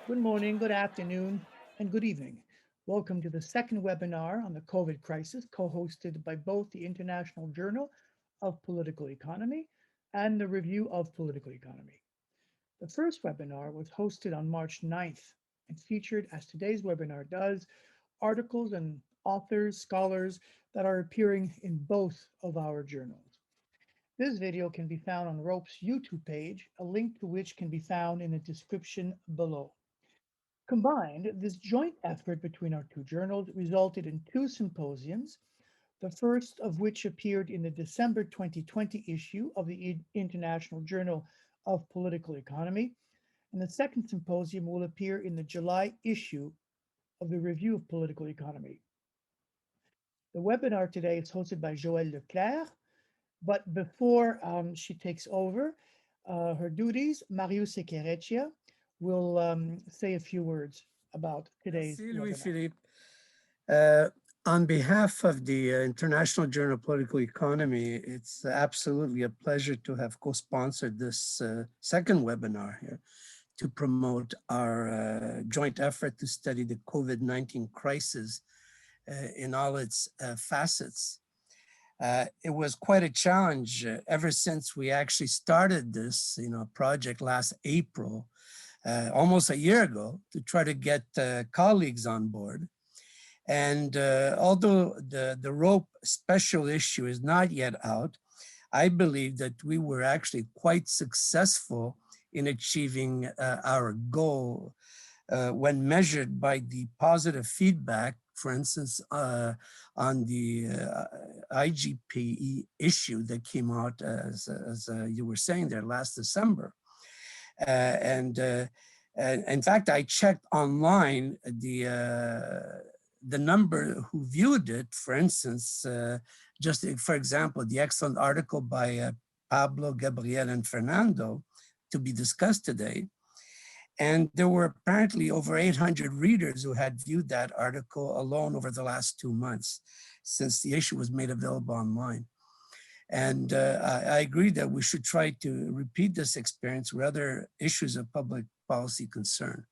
Good morning, good afternoon, and good evening. Welcome to the second webinar on the COVID crisis, co-hosted by both the International Journal of Political Economy and the Review of Political Economy. The first webinar was hosted on March 9th and featured, as today's webinar does, articles and authors, scholars that are appearing in both of our journals. This video can be found on ROPE's YouTube page, a link to which can be found in the description below. Combined, this joint effort between our two journals resulted in two symposiums, the first of which appeared in the December 2020 issue of the International Journal of Political Economy, and the second symposium will appear in the July issue of the Review of Political Economy. The webinar today is hosted by Joelle Le Claire, but before she takes over her duties, Mario Sequereccia will say a few words about today's Merci, webinar. Louis-Philippe. On behalf of the International Journal of Political Economy, it's absolutely a pleasure to have co-sponsored this second webinar here to promote our joint effort to study the COVID-19 crisis in all its facets. It was quite a challenge ever since we actually started this project last April, almost a year ago, to try to get colleagues on board. And although the ROPE special issue is not yet out, I believe that we were actually quite successful in achieving our goal when measured by the positive feedback, for instance, on the IGPE issue that came out, as you were saying there, last December. In fact, I checked online the number who viewed it. For instance, just for example, the excellent article by Pablo, Gabriel, and Fernando to be discussed today. And there were apparently over 800 readers who had viewed that article alone over the last 2 months since the issue was made available online. And I agree that we should try to repeat this experience with other issues of public policy concern.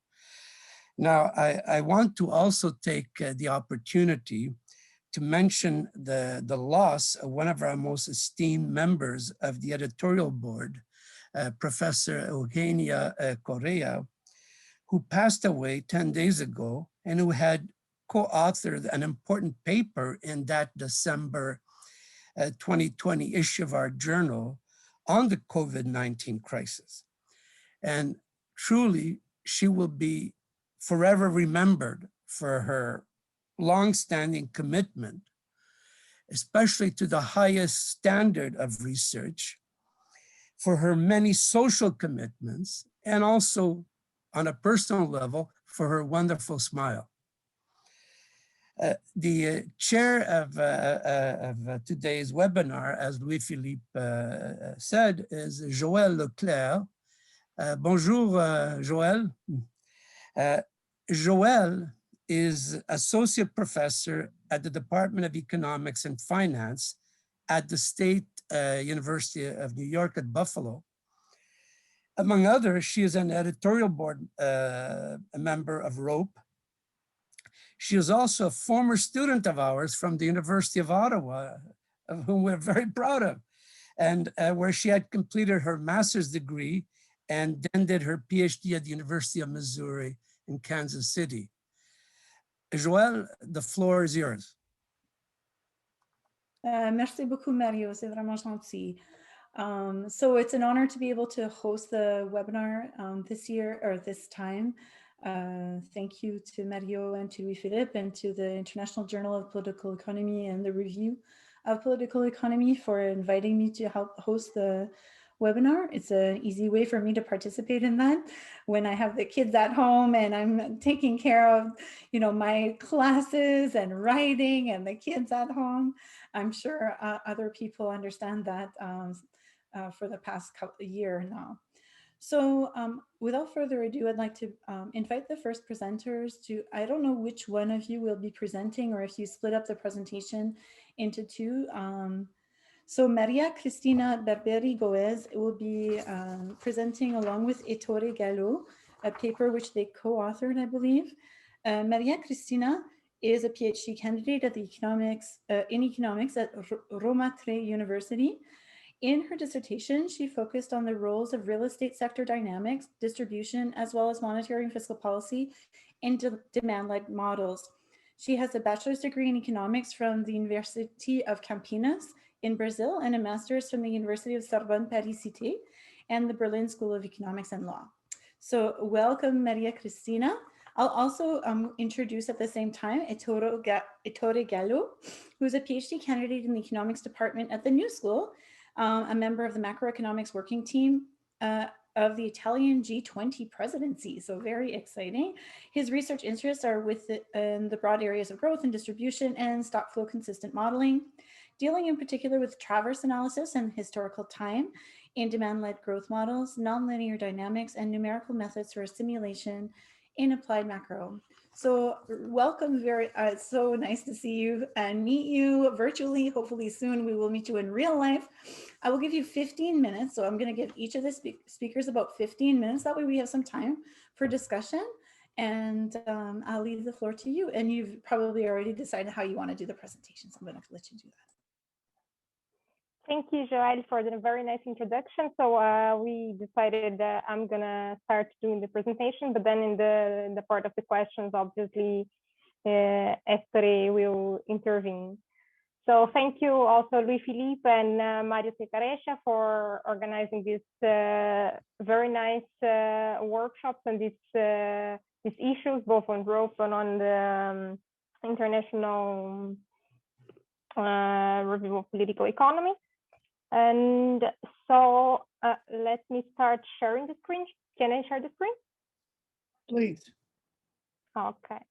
Now, I want to also take the opportunity to mention the loss of one of our most esteemed members of the editorial board, Professor Eugenia Correa, who passed away 10 days ago and who had co-authored an important paper in that December 2020 issue of our journal on the COVID-19 crisis. And truly, she will be forever remembered for her long-standing commitment, especially to the highest standard of research, for her many social commitments, and also on a personal level, for her wonderful smile. The chair of today's webinar, as Louis-Philippe said, is Joelle Le Claire. Bonjour, Joelle. Joelle is associate professor at the Department of Economics and Finance at the State University of New York at Buffalo. Among others, she is an editorial board member of ROPE. She is also a former student of ours from the University of Ottawa, of whom we're very proud of, and where she had completed her master's degree and then did her PhD at the University of Missouri in Kansas City. Joelle, the floor is yours. Merci beaucoup, Mario. C'est vraiment gentil. So it's an honor to be able to host the webinar this year, or this time. Thank you to Mario and to Louis-Philippe and to the International Journal of Political Economy and the Review of Political Economy for inviting me to help host the webinar. It's an easy way for me to participate in that when I have the kids at home and I'm taking care of, my classes and writing and the kids at home. I'm sure other people understand that for the past year now. So without further ado, I'd like to invite the first presenters to, I don't know which one of you will be presenting or if you split up the presentation into two. So Maria Cristina Barberi Goez will be presenting along with Ettore Gallo a paper which they co-authored, I believe. Maria Cristina is a PhD candidate at in economics at Roma Tre University. In her dissertation, she focused on the roles of real estate sector dynamics, distribution, as well as monetary and fiscal policy in demand-led models. She has a bachelor's degree in economics from the University of Campinas in Brazil and a master's from the University of Sorbonne Paris Cité and the Berlin School of Economics and Law. So welcome, Maria Cristina. I'll also introduce at the same time Ettore Gallo, who's a PhD candidate in the economics department at the New School, a member of the macroeconomics working team of the Italian G20 presidency. So very exciting. His research interests are within the broad areas of growth and distribution and stock flow consistent modeling, dealing in particular with traverse analysis and historical time in demand-led growth models, nonlinear dynamics, and numerical methods for simulation in applied macro. So welcome, it's so nice to see you and meet you virtually. Hopefully soon we will meet you in real life. I will give you 15 minutes. So I'm gonna give each of the speakers about 15 minutes. That way we have some time for discussion. And I'll leave the floor to you. And you've probably already decided how you wanna do the presentation. So I'm gonna let you do that. Thank you, Joelle, for the very nice introduction. So we decided that I'm gonna start doing the presentation, but then in the part of the questions, obviously, Ettore will intervene. So thank you also Louis Philippe and Mario Secarescia for organizing this very nice workshops and these issues, both on growth and on the international review of political economy. And so let me start sharing the screen. Can I share the screen? Please. Okay.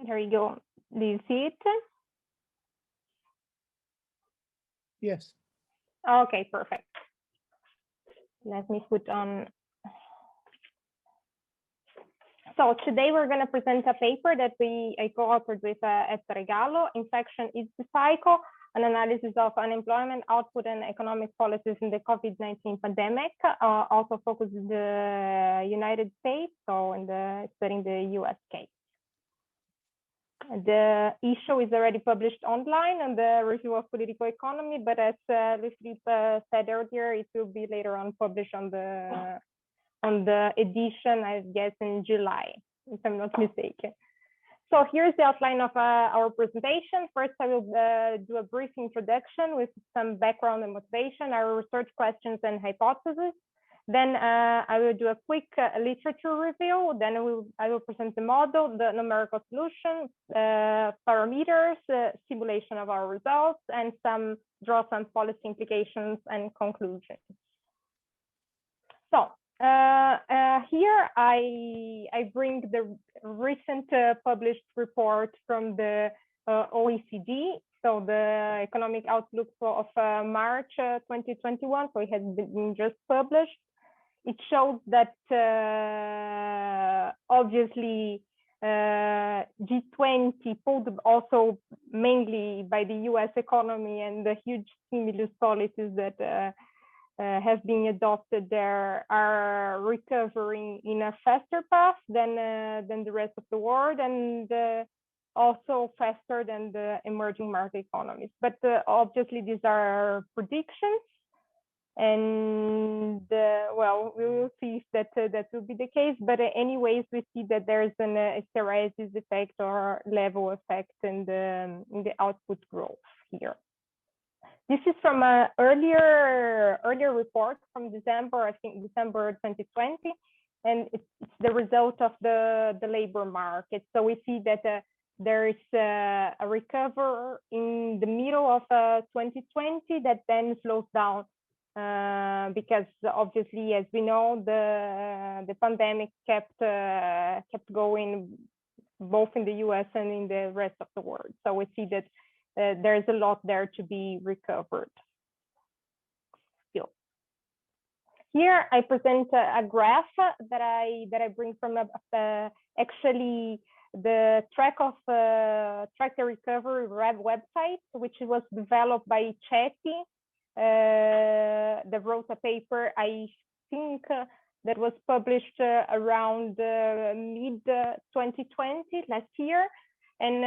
There you go. Do you see it? Yes. Okay, perfect. Let me put on. So today we're going to present a paper that I co-authored with Ettore Gallo, Infection is the Cycle, an analysis of unemployment, output, and economic policies in the COVID-19 pandemic, also focused in the United States, so studying the US case. The issue is already published online on the Review of Political Economy, but as Louis Philippe said earlier, it will be later on published on the edition, I guess, in July, if I'm not mistaken. So here's the outline of our presentation. First, I will do a brief introduction with some background and motivation, our research questions and hypotheses. Then I will do a quick literature review. Then I will present the model, the numerical solution, parameters, simulation of our results, and draw some policy implications and conclusions. So here I bring the recent published report from the OECD, so the economic outlook of March 2021, so it has been just published. It shows that obviously G20 pulled also mainly by the US economy and the huge stimulus policies that have been adopted there are recovering in a faster path than the rest of the world, and also faster than the emerging market economies. But obviously these are predictions, and well, we will see if that will be the case. But anyways, we see that there's an hysteresis effect or level effect in the output growth here. This is from an earlier report from December, I think December 2020, and it's the result of the labor market. So we see that there is a recovery in the middle of 2020 that then slows down because obviously, as we know, the pandemic kept going both in the US and in the rest of the world. So we see that there's a lot there to be recovered still. Here I present a graph that I bring from actually the Track the Recovery website, which was developed by Chetty. That wrote a paper, I think, that was published around mid 2020, last year. And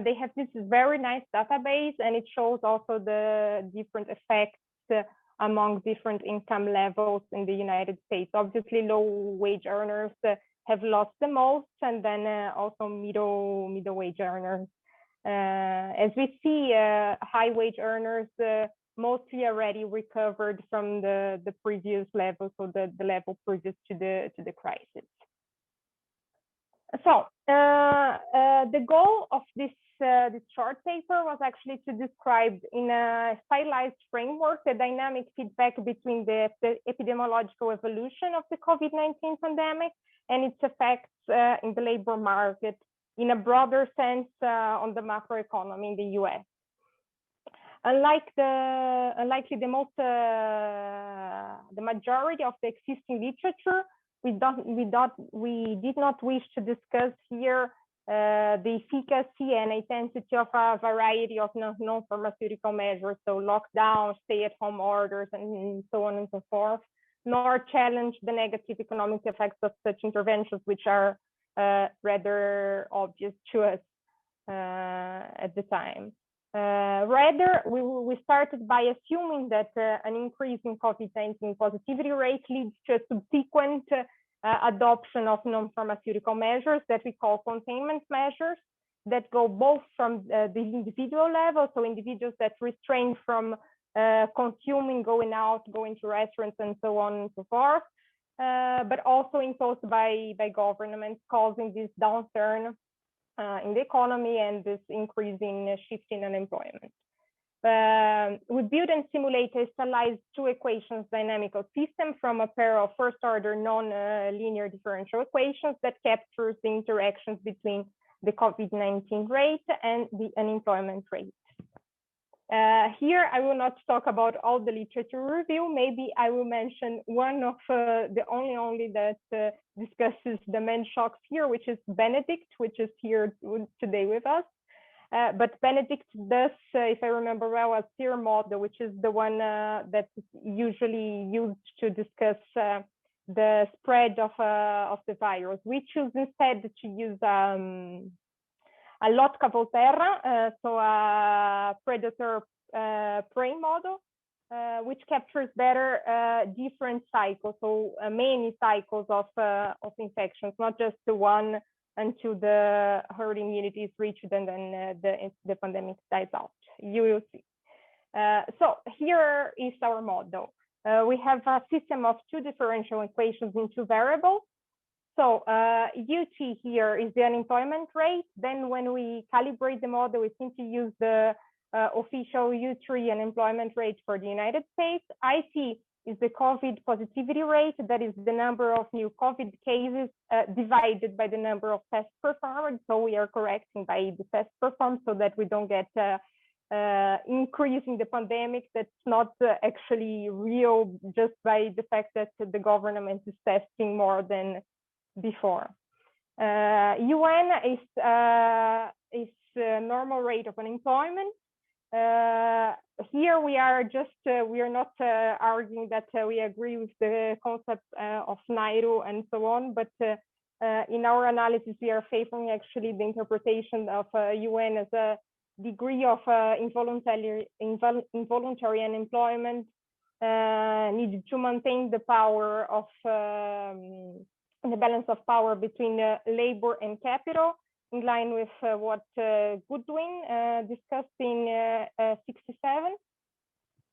they have this very nice database, and it shows also the different effects among different income levels in the United States. Obviously, low wage earners have lost the most, and then also middle wage earners. As we see, high wage earners mostly already recovered from the previous level, so the level previous to the crisis. So the goal of this short paper was actually to describe in a stylized framework the dynamic feedback between the epidemiological evolution of the COVID-19 pandemic and its effects in the labor market in a broader sense on the macroeconomy in the US. Unlike the majority of the existing literature, we did not wish to discuss here the efficacy and intensity of a variety of non-pharmaceutical measures, so lockdown, stay-at-home orders, and so on and so forth, nor challenge the negative economic effects of such interventions, which are rather obvious to us at the time. Rather, we started by assuming that an increase in COVID-19 positivity rate leads to a subsequent adoption of non-pharmaceutical measures that we call containment measures that go both from the individual level, so individuals that restrain from consuming, going out, going to restaurants, and so on and so forth, but also imposed by governments, causing this downturn in the economy and this increasing shift in unemployment. We built and simulated a stylized two equations dynamical system from a pair of first-order non-linear differential equations that captures the interactions between the COVID-19 rate and the unemployment rate. Here, I will not talk about all the literature review. Maybe I will mention one of the only that discusses the main shocks here, which is Benedict, which is here today with us. But Benedict does, if I remember well, a SEER model, which is the one that's usually used to discuss the spread of the virus. We choose instead to use a Lotka Volterra, so a predator prey model, which captures better different cycles, so many cycles of infections, not just the one until the herd immunity is reached and then the pandemic dies out. You will see. So here is our model. We have a system of two differential equations in two variables. So UT here is the unemployment rate. Then when we calibrate the model, we simply use the official U3 unemployment rate for the United States. IT is the COVID positivity rate. That is the number of new COVID cases divided by the number of tests performed. So we are correcting by the tests performed so that we don't get increase in the pandemic that's not actually real just by the fact that the government is testing more than before. UN is normal rate of unemployment. Here we are just we are not arguing that we agree with the concept of NAIRU and so on, but in our analysis we are favoring actually the interpretation of UN as a degree of involuntary unemployment needed to maintain the power of the balance of power between labor and capital, in line with what Goodwin discussed in 67.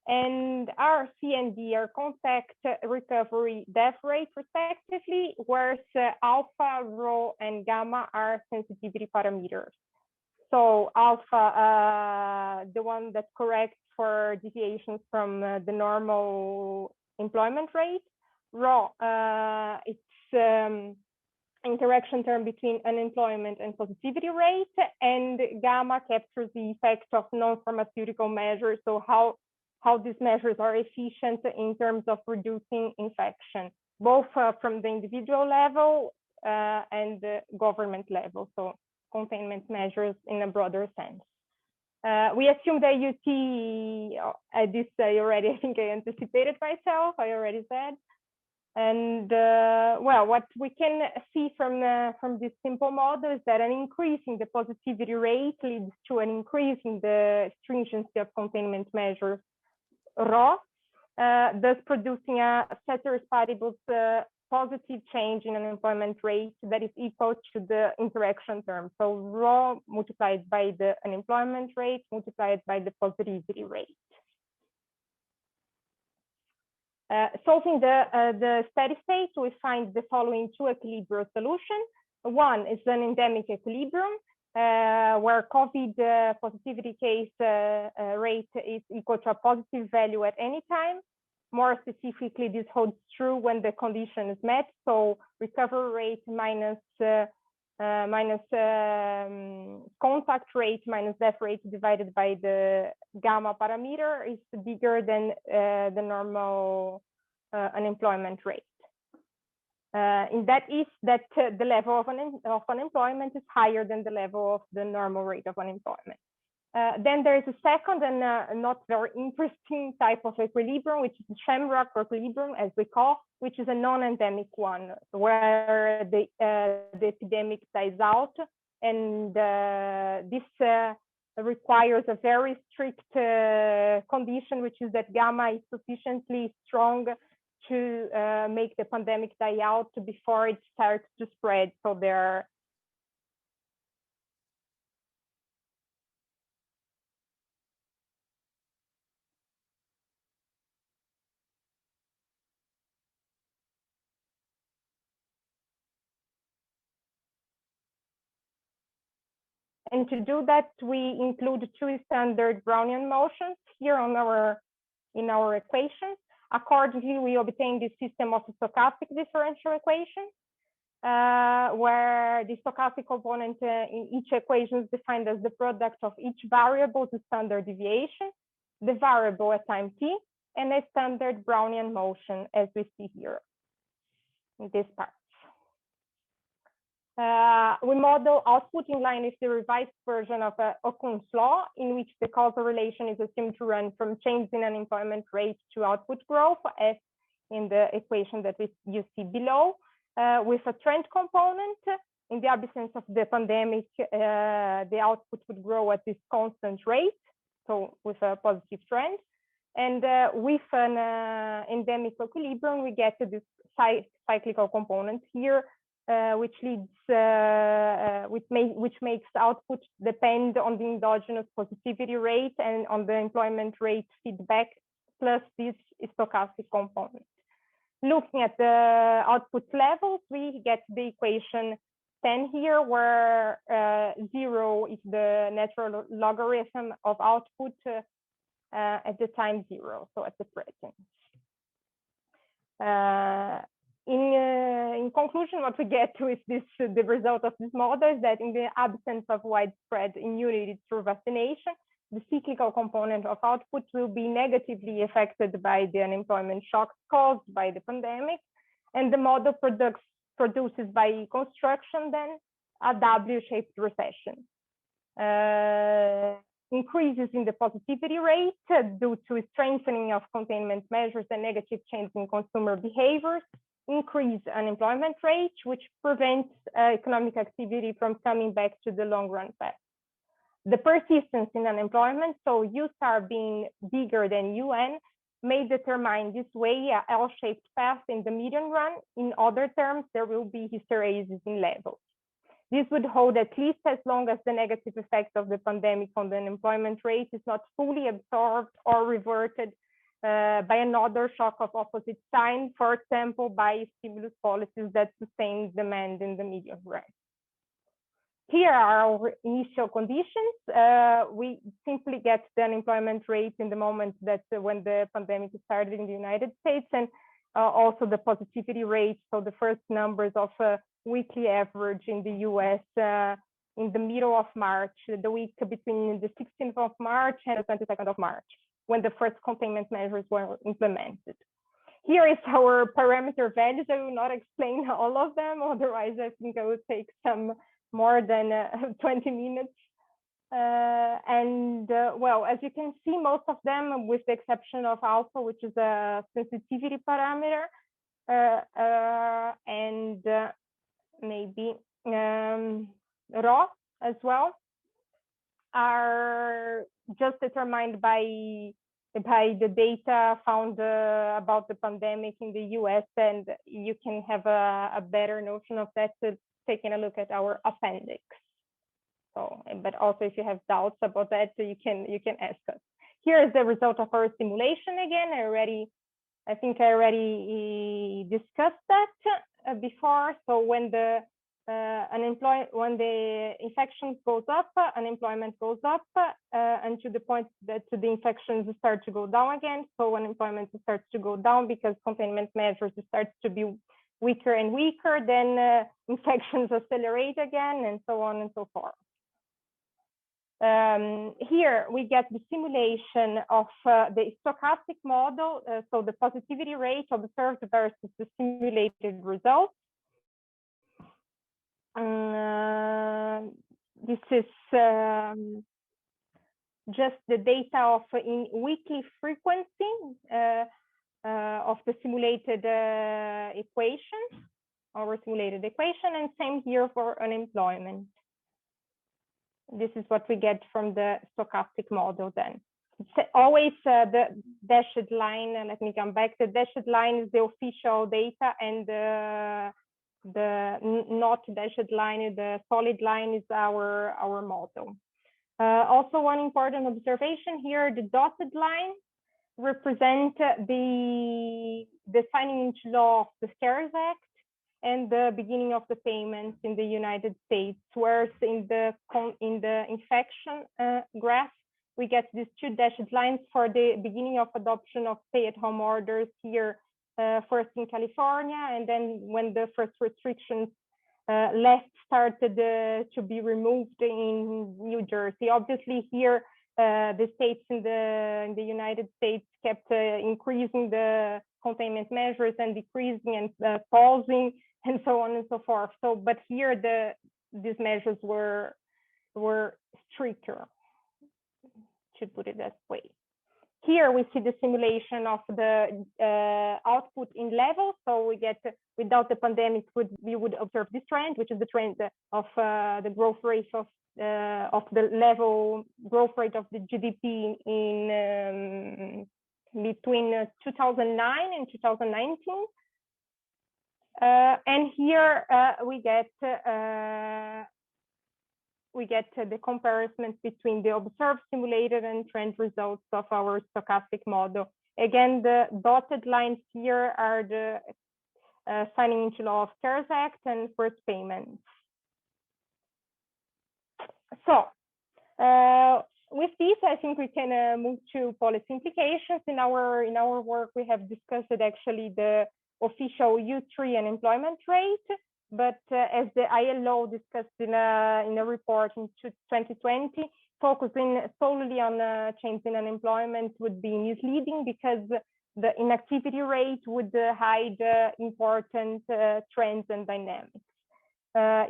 And our C and D are contact, recovery, death rate respectively, whereas alpha, rho, and gamma are sensitivity parameters. So alpha, the one that corrects for deviations from the normal employment rate. Rho, it's interaction term between unemployment and positivity rate, and gamma captures the effect of non-pharmaceutical measures, so how these measures are efficient in terms of reducing infection, both from the individual level and the government level, so containment measures in a broader sense. We assume that UT, this I already, I think I anticipated myself, I already said. And well, what we can see from this simple model is that an increase in the positivity rate leads to an increase in the stringency of containment measures, RO, thus producing a ceteris paribus positive change in unemployment rate that is equal to the interaction term. So RO multiplied by the unemployment rate multiplied by the positivity rate. Solving the steady state, we find the following two equilibrium solutions. One is an endemic equilibrium, where COVID positivity case rate is equal to a positive value at any time. More specifically, this holds true when the condition is met. So recovery rate minus contact rate minus death rate divided by the gamma parameter is bigger than the normal unemployment rate. In that is that the level of unemployment is higher than the level of the normal rate of unemployment. Then there is a second and not very interesting type of equilibrium, which is the shamrock equilibrium, as we call, which is a non-endemic one, where the epidemic dies out. And this requires a very strict condition, which is that gamma is sufficiently strong to make the pandemic die out before it starts to spread. So there And to do that, we include two standard Brownian motions here in our equations. Accordingly, we obtain this system of stochastic differential equations, where the stochastic component in each equation is defined as the product of each variable, the standard deviation, the variable at time t, and a standard Brownian motion, as we see here in this part. We model output in line with the revised version of Okun's law, in which the causal relation is assumed to run from change in unemployment rate to output growth, as in the equation that you see below, with a trend component. In the absence of the pandemic, the output would grow at this constant rate, so with a positive trend. And with an endemic equilibrium, we get to this cyclical component here, which leads, which makes output depend on the endogenous positivity rate and on the employment rate feedback, plus this stochastic component. Looking at the output levels, we get the equation 10 here, where 0 is the natural logarithm of output at the time 0, so at the present. In conclusion, what we get to is this: the result of this model is that in the absence of widespread immunity through vaccination, the cyclical component of output will be negatively affected by the unemployment shocks caused by the pandemic, and the model produces by construction then a W-shaped recession. Increases in the positivity rate due to strengthening of containment measures and negative change in consumer behaviors increase unemployment rate, which prevents economic activity from coming back to the long run path. The persistence in unemployment, so U star being bigger than UN, may determine this way a L-shaped path in the medium run. In other terms, there will be hysteresis in levels. This would hold at least as long as the negative effect of the pandemic on the unemployment rate is not fully absorbed or reverted by another shock of opposite sign, for example, by stimulus policies that sustain demand in the medium run. Here are our initial conditions. We simply get the unemployment rate in the moment that when the pandemic started in the United States, and also the positivity rate, so the first numbers of weekly average in the US in the middle of March, the week between the 16th of March and the 22nd of March, when the first containment measures were implemented. Here is our parameter values. I will not explain all of them, otherwise I think I would take some more than 20 minutes. Well, as you can see, most of them, with the exception of alpha, which is a sensitivity parameter, and maybe rho as well, are just determined by the data found about the pandemic in the US, and you can have a better notion of that taking a look at our appendix. So, but also if you have doubts about that, you can ask us. Here is the result of our simulation again. I think I already discussed that before. So when the infection goes up, unemployment goes up, and to the point that the infections start to go down again. So unemployment starts to go down because containment measures starts to be weaker and weaker. Then infections accelerate again, and so on and so forth. Here we get the simulation of the stochastic model, so the positivity rate observed versus the simulated results. This is just the data of in weekly frequency of the simulated equation, our simulated equation, and same here for unemployment. This is what we get from the stochastic model then. It's always the dashed line, and let me come back. The dashed line is the official data, and the not dashed line, the solid line, is our model. Also, one important observation here, the dotted line represent the signing into law of the CARES Act and the beginning of the payments in the United States, whereas in the infection graph, we get these two dashed lines for the beginning of adoption of stay-at-home orders here, first in California, and then when the first restrictions left started to be removed in New Jersey. Obviously here, the states in the United States kept increasing the containment measures and decreasing and pausing and so on and so forth. So, but here these measures were stricter, to put it that way. Here we see the simulation of the output in levels. So we get, without the pandemic, we would observe this trend, which is the trend of the growth rate of the level growth rate of the GDP in between 2009 and 2019. And here we get the comparison between the observed, simulated, and trend results of our stochastic model. Again, the dotted lines here are the signing into law of CARES Act and first payments. So with this, I think we can move to policy implications. In our work, we have discussed actually the official U3 unemployment rate, but as the ILO discussed in a report in 2020, focusing solely on change in unemployment would be misleading because the inactivity rate would hide important trends and dynamics.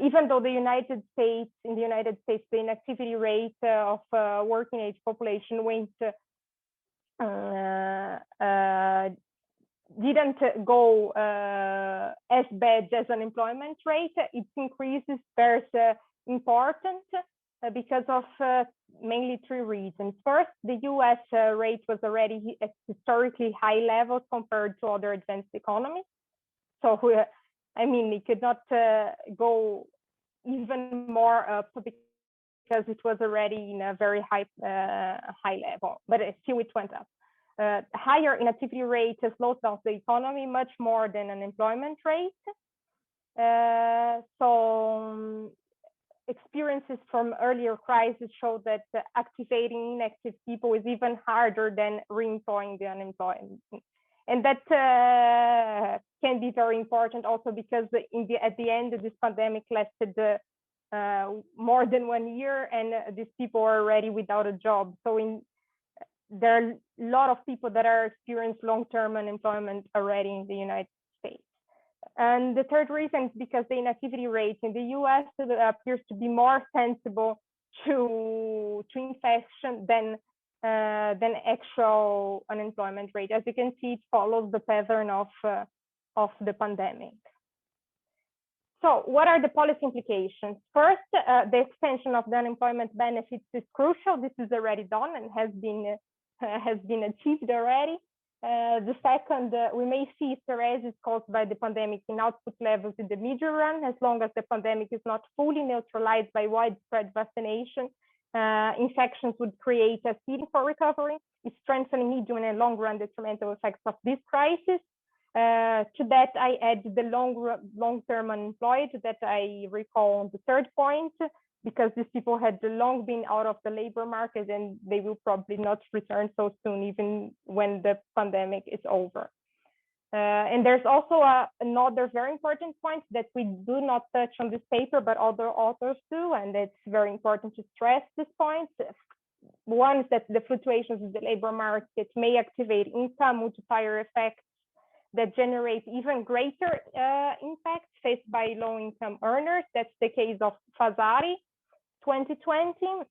Even though in the United States, the inactivity rate of working age population didn't go as bad as unemployment rate. Its increase is very important because of mainly three reasons. First, the US rate was already at historically high levels compared to other advanced economies. So, I mean, it could not go even more up because it was already in a very high level, but still it went up. Higher inactivity rate slows down the economy much more than unemployment rate. So experiences from earlier crises show that activating inactive people is even harder than reemploying the unemployed. And that can be very important also because at the end, this pandemic lasted more than 1 year, and these people are already without a job. So there are a lot of people that are experiencing long-term unemployment already in the United States. And the third reason is because the inactivity rate in the US appears to be more sensible to infection than actual unemployment rate. As you can see, it follows the pattern of the pandemic. So what are the policy implications? First, the extension of the unemployment benefits is crucial. This is already done and has been achieved already. The second, we may see hysteresis caused by the pandemic in output levels in the medium run, as long as the pandemic is not fully neutralized by widespread vaccination. Infections would create a ceiling for recovery, strengthening medium and long run detrimental effects of this crisis. To that, I add the long-term unemployed that I recall on the third point, because these people had long been out of the labor market and they will probably not return so soon, even when the pandemic is over. And there's also another very important point that we do not touch on this paper, but other authors do, and it's very important to stress this point. One is that the fluctuations in the labor market may activate income multiplier effects that generate even greater impacts faced by low-income earners. That's the case of Fasari 2020,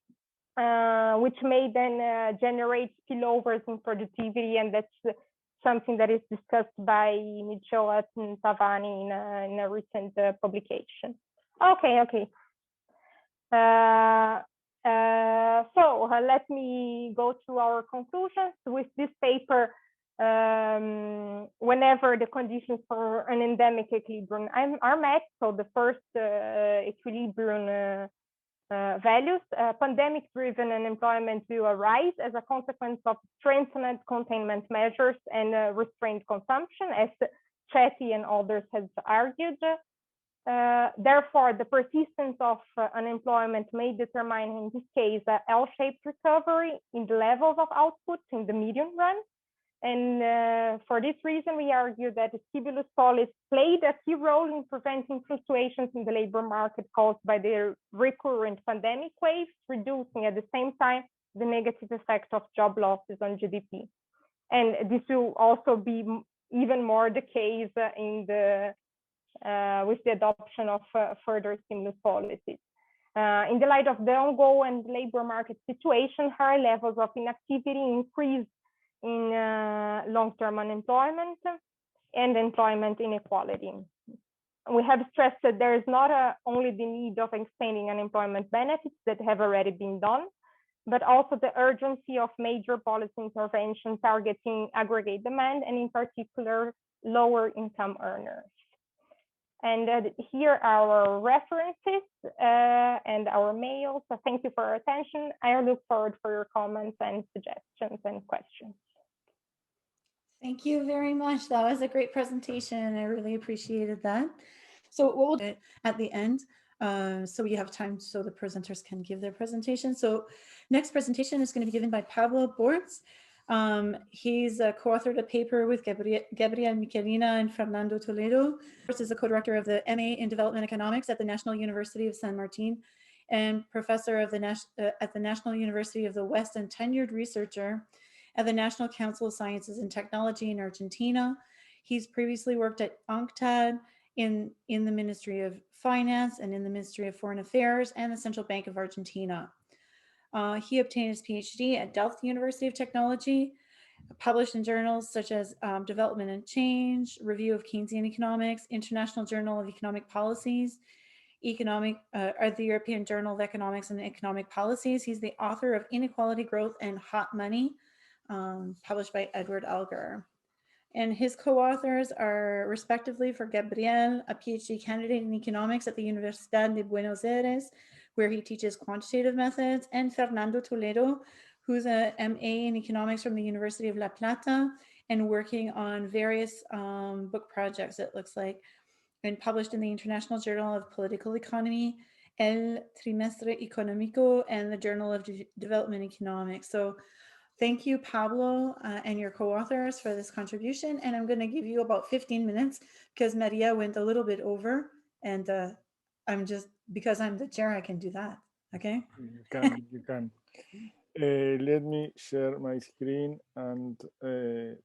which may then generate spillovers in productivity, and that's something that is discussed by Michoat and Tavani in a recent publication. Okay. So let me go through our conclusions. With this paper, whenever the conditions for an endemic equilibrium are met, so the first equilibrium values, pandemic-driven unemployment will arise as a consequence of strengthened containment measures and restrained consumption, as Chetty and others have argued. Therefore, the persistence of unemployment may determine, in this case, an L-shaped recovery in the levels of output in the medium run. And for this reason, we argue that the stimulus policy played a key role in preventing fluctuations in the labor market caused by the recurrent pandemic waves, reducing at the same time the negative effect of job losses on GDP. And this will also be even more the case in with the adoption of further stimulus policies. In the light of the ongoing labor market situation, high levels of inactivity increase in long-term unemployment and employment inequality. We have stressed that there is not only the need of extending unemployment benefits that have already been done, but also the urgency of major policy intervention targeting aggregate demand and in particular lower income earners. And here are our references and our mails. So thank you for your attention. I look forward for your comments and suggestions and questions. Thank you very much. That was a great presentation. I really appreciated that. So what we'll do at the end, so we have time so the presenters can give their presentation. So next presentation is going to be given by Pablo Bortz. He's co-authored a paper with Gabriel Michelina and Fernando Toledo. Bortz is a co-director of the MA in Development Economics at the National University of San Martin and professor of at the National University of the West and tenured researcher at the National Council of Sciences and Technology in Argentina. He's previously worked at UNCTAD in the Ministry of Finance and in the Ministry of Foreign Affairs and the Central Bank of Argentina. He obtained his PhD at Delft University of Technology, published in journals such as Development and Change, Review of Keynesian Economics, International Journal of Economic Policies, the European Journal of Economics and Economic Policies. He's the author of Inequality, Growth, and Hot Money, published by Edward Elgar. And his co-authors are respectively for Gabriel, a PhD candidate in economics at the Universidad de Buenos Aires, where he teaches quantitative methods, and Fernando Toledo, who's a MA in economics from the University of La Plata and working on various book projects, it looks like, and published in the International Journal of Political Economy, El Trimestre Económico, and the Journal of Development Economics. So thank you, Pablo, and your co-authors for this contribution. And I'm going to give you about 15 minutes because Maria went a little bit over, and because I'm the chair, I can do that. Okay? You can. Let me share my screen and the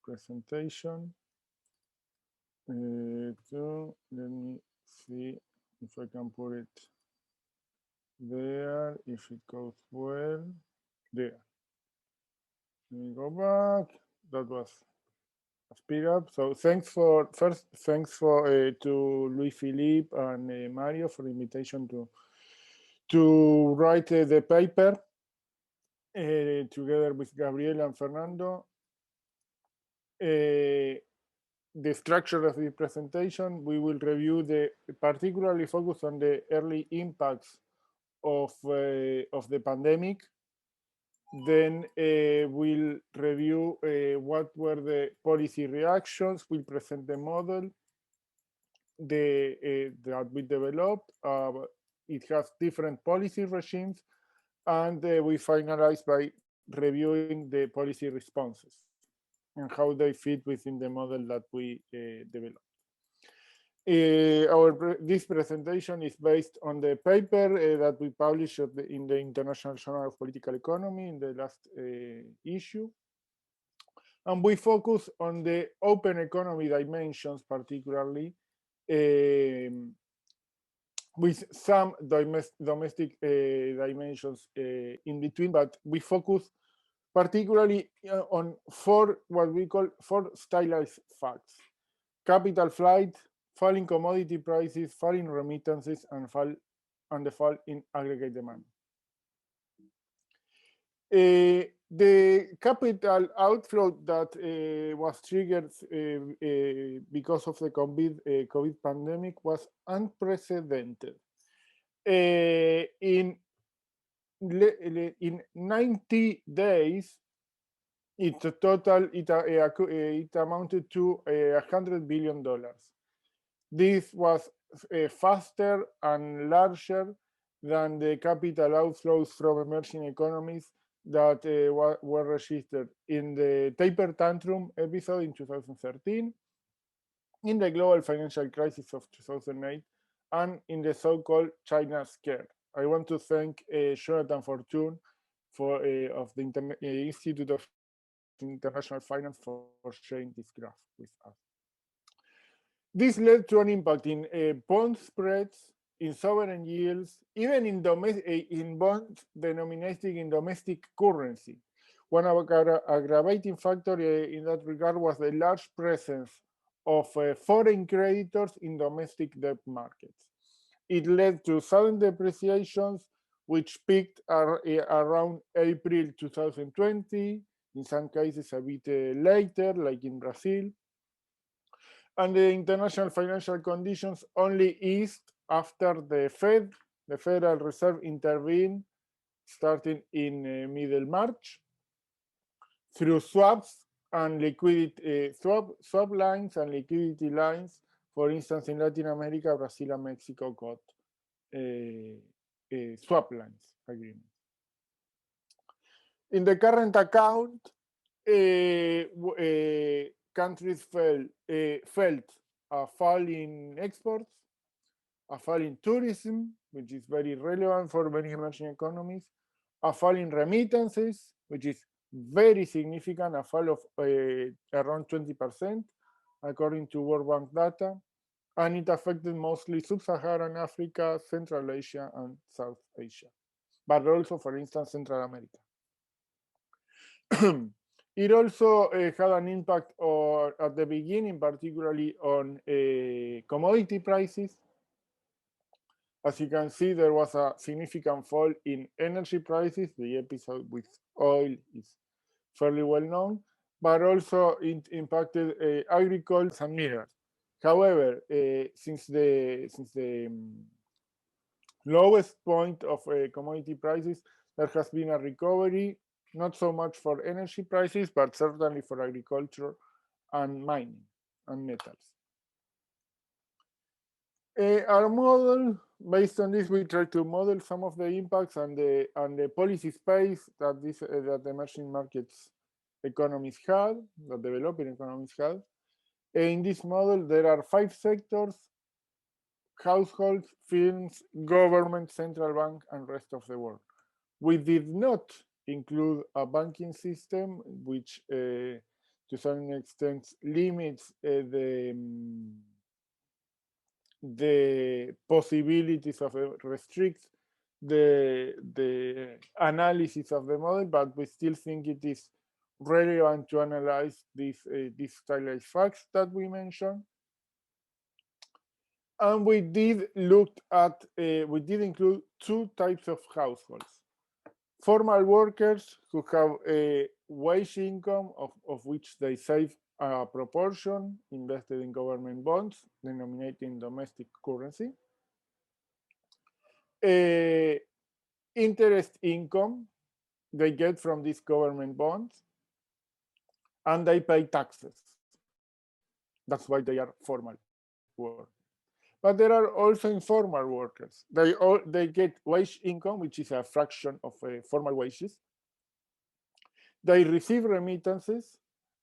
presentation. let me see if I can put it there, if it goes well. There. Let me go back. That was a speed up. So thanks for to Luis Philippe and Mario for the invitation to write the paper together with Gabriela and Fernando. The structure of the presentation, we will review particularly focus on the early impacts of the pandemic. Then we'll review what were the policy reactions. We'll present the model that we developed. It has different policy regimes, and we finalize by reviewing the policy responses and how they fit within the model that we developed. This presentation is based on the paper that we published in the International Journal of Political Economy in the last issue. And we focus on the open economy dimensions, particularly with some domestic dimensions in between, but we focus particularly on what we call four stylized facts: capital flight, falling commodity prices, falling remittances, and the fall in aggregate demand. The capital outflow that was triggered because of the COVID pandemic was unprecedented. In 90 days, it amounted to $100 billion. This was faster and larger than the capital outflows from emerging economies that were registered in the taper tantrum episode in 2013, in the global financial crisis of 2008, and in the so-called China scare. I want to thank Jonathan Fortune of the Institute of International Finance for sharing this graph with us. This led to an impact in bond spreads, in sovereign yields, even in bonds denominated in domestic currency. One aggravating factor in that regard was the large presence of foreign creditors in domestic debt markets. It led to sudden depreciations, which peaked around April 2020, in some cases a bit later, like in Brazil. And the international financial conditions only eased after the Federal Reserve, intervened starting in middle March through swaps and liquidity swap lines and liquidity lines. For instance, in Latin America, Brazil and Mexico got swap lines agreements. In the current account, countries felt a fall in exports, a fall in tourism, which is very relevant for many emerging economies, a fall in remittances, which is very significant, a fall of around 20%, according to World Bank data, and it affected mostly Sub-Saharan Africa, Central Asia, and South Asia, but also, for instance, Central America. It also had an impact at the beginning, particularly on commodity prices. As you can see, there was a significant fall in energy prices. The episode with oil is fairly well known, but also it impacted agriculture and minerals. However, since the lowest point of commodity prices, there has been a recovery, not so much for energy prices, but certainly for agriculture and mining and metals. Our model, based on this, we try to model some of the impacts and the policy space that that emerging markets economies had, that developing economies had. In this model, there are 5 sectors: households, firms, government, central bank, and rest of the world. We did not include a banking system, which to to some extent limits the possibilities of restrict the analysis of the model, but we still think it is relevant to analyze these stylized facts that we mentioned. And we did look at, we did include two types of households. Formal workers who have a wage income of which they save a proportion invested in government bonds denominated in domestic currency. Interest income they get from these government bonds, and they pay taxes. That's why they are formal workers. But there are also informal workers. They get wage income, which is a fraction of formal wages. They receive remittances,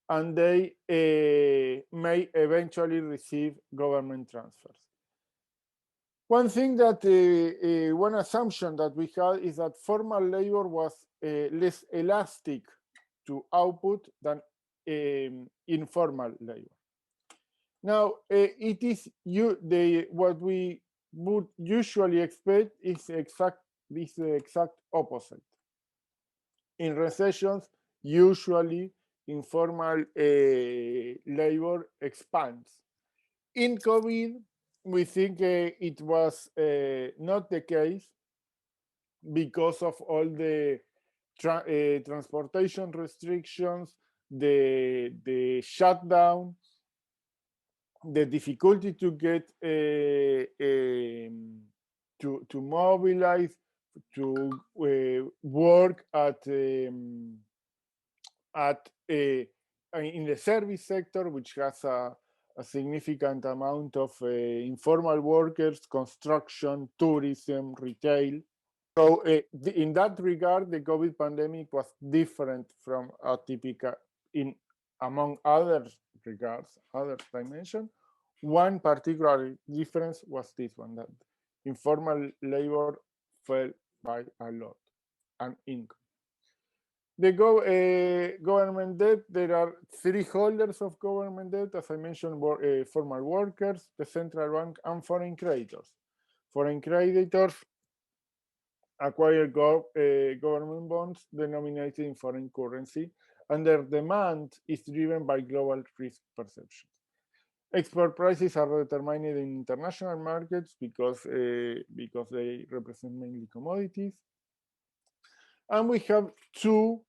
and they may eventually receive government transfers. One thing that, one assumption that we had is that formal labor was less elastic to output than informal labor. Now, it is what we would usually expect is the exact opposite. In recessions, usually informal labor expands. In COVID, we think it was not the case because of all the transportation restrictions, the shutdown, the difficulty to get to mobilize, to work in the service sector, which has a significant amount of informal workers, construction, tourism, retail. So in that regard, the COVID pandemic was different from a typical, among other regards, other dimensions. One particular difference was this one, that informal labor fell by a lot, and income. The government debt, there are three holders of government debt, as I mentioned, formal workers, the central bank, and foreign creditors. Foreign creditors acquire government bonds denominated in foreign currency, and their demand is driven by global risk perception. Export prices are determined in international markets because they represent mainly commodities. And we have two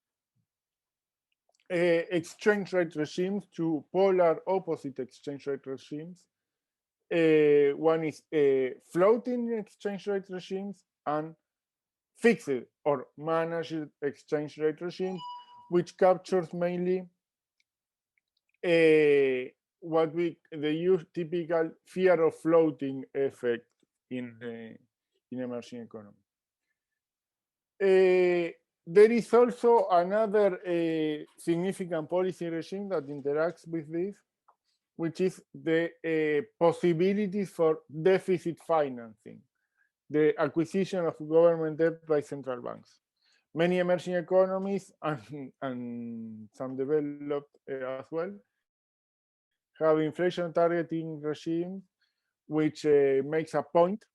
exchange rate regimes, two polar opposite exchange rate regimes. One is floating exchange rate regimes and fixed or managed exchange rate regimes, which captures mainly what the typical fear of floating effect in emerging economies. There is also another significant policy regime that interacts with this, which is the possibilities for deficit financing, the acquisition of government debt by central banks. Many emerging economies and some developed as well have inflation targeting regimes, which makes a point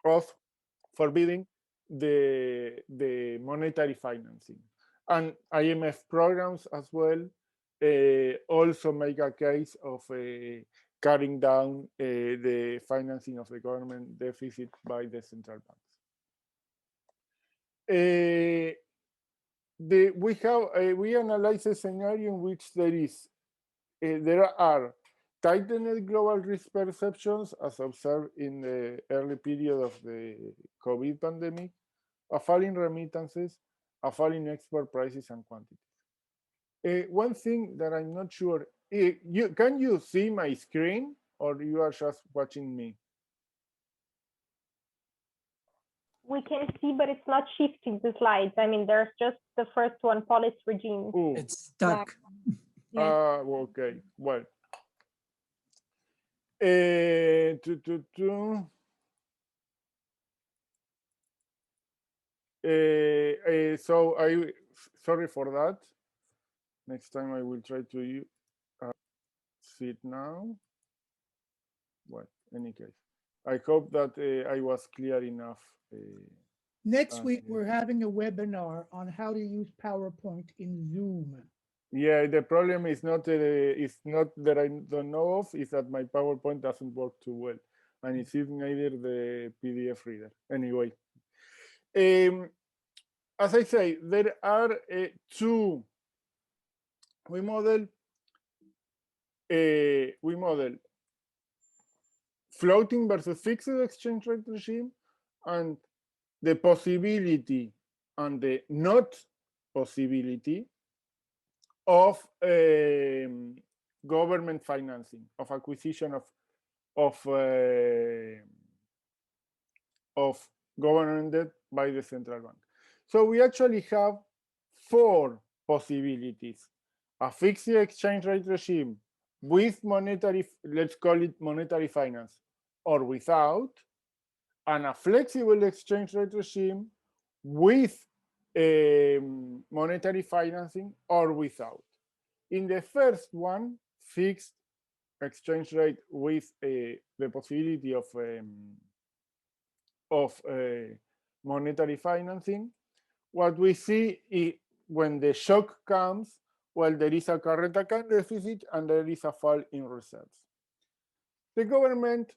of forbidding the monetary financing. And IMF programs as well also make a case of cutting down the financing of the government deficit by the central banks. We analyze a scenario in which there are tightened global risk perceptions as observed in the early period of the COVID pandemic, a fall in remittances, a fall in export prices and quantities. One thing that I'm not sure, can you see my screen or you are just watching me? We can see, but it's not shifting the slides. I mean, there's just the first one, policy regime. Ooh. It's stuck. Yeah. Okay, well. So sorry for that. Next time I will try to see it now. Well, in any case, I hope that I was clear enough. Next week, we're having a webinar on how to use PowerPoint in Zoom. Yeah, the problem is not that I don't know of, is that my PowerPoint doesn't work too well, and it's neither the PDF reader. Anyway, as I say, there are two. We model floating versus fixed exchange rate regime, and the possibility and the not possibility of government financing, of acquisition of government debt by the central bank. So we actually have four possibilities: a fixed exchange rate regime with monetary, let's call it monetary finance, or without, and a flexible exchange rate regime with monetary financing or without. In the first one, fixed exchange rate with the possibility of monetary financing, what we see is when the shock comes, well, there is a current account deficit and there is a fall in reserves. The government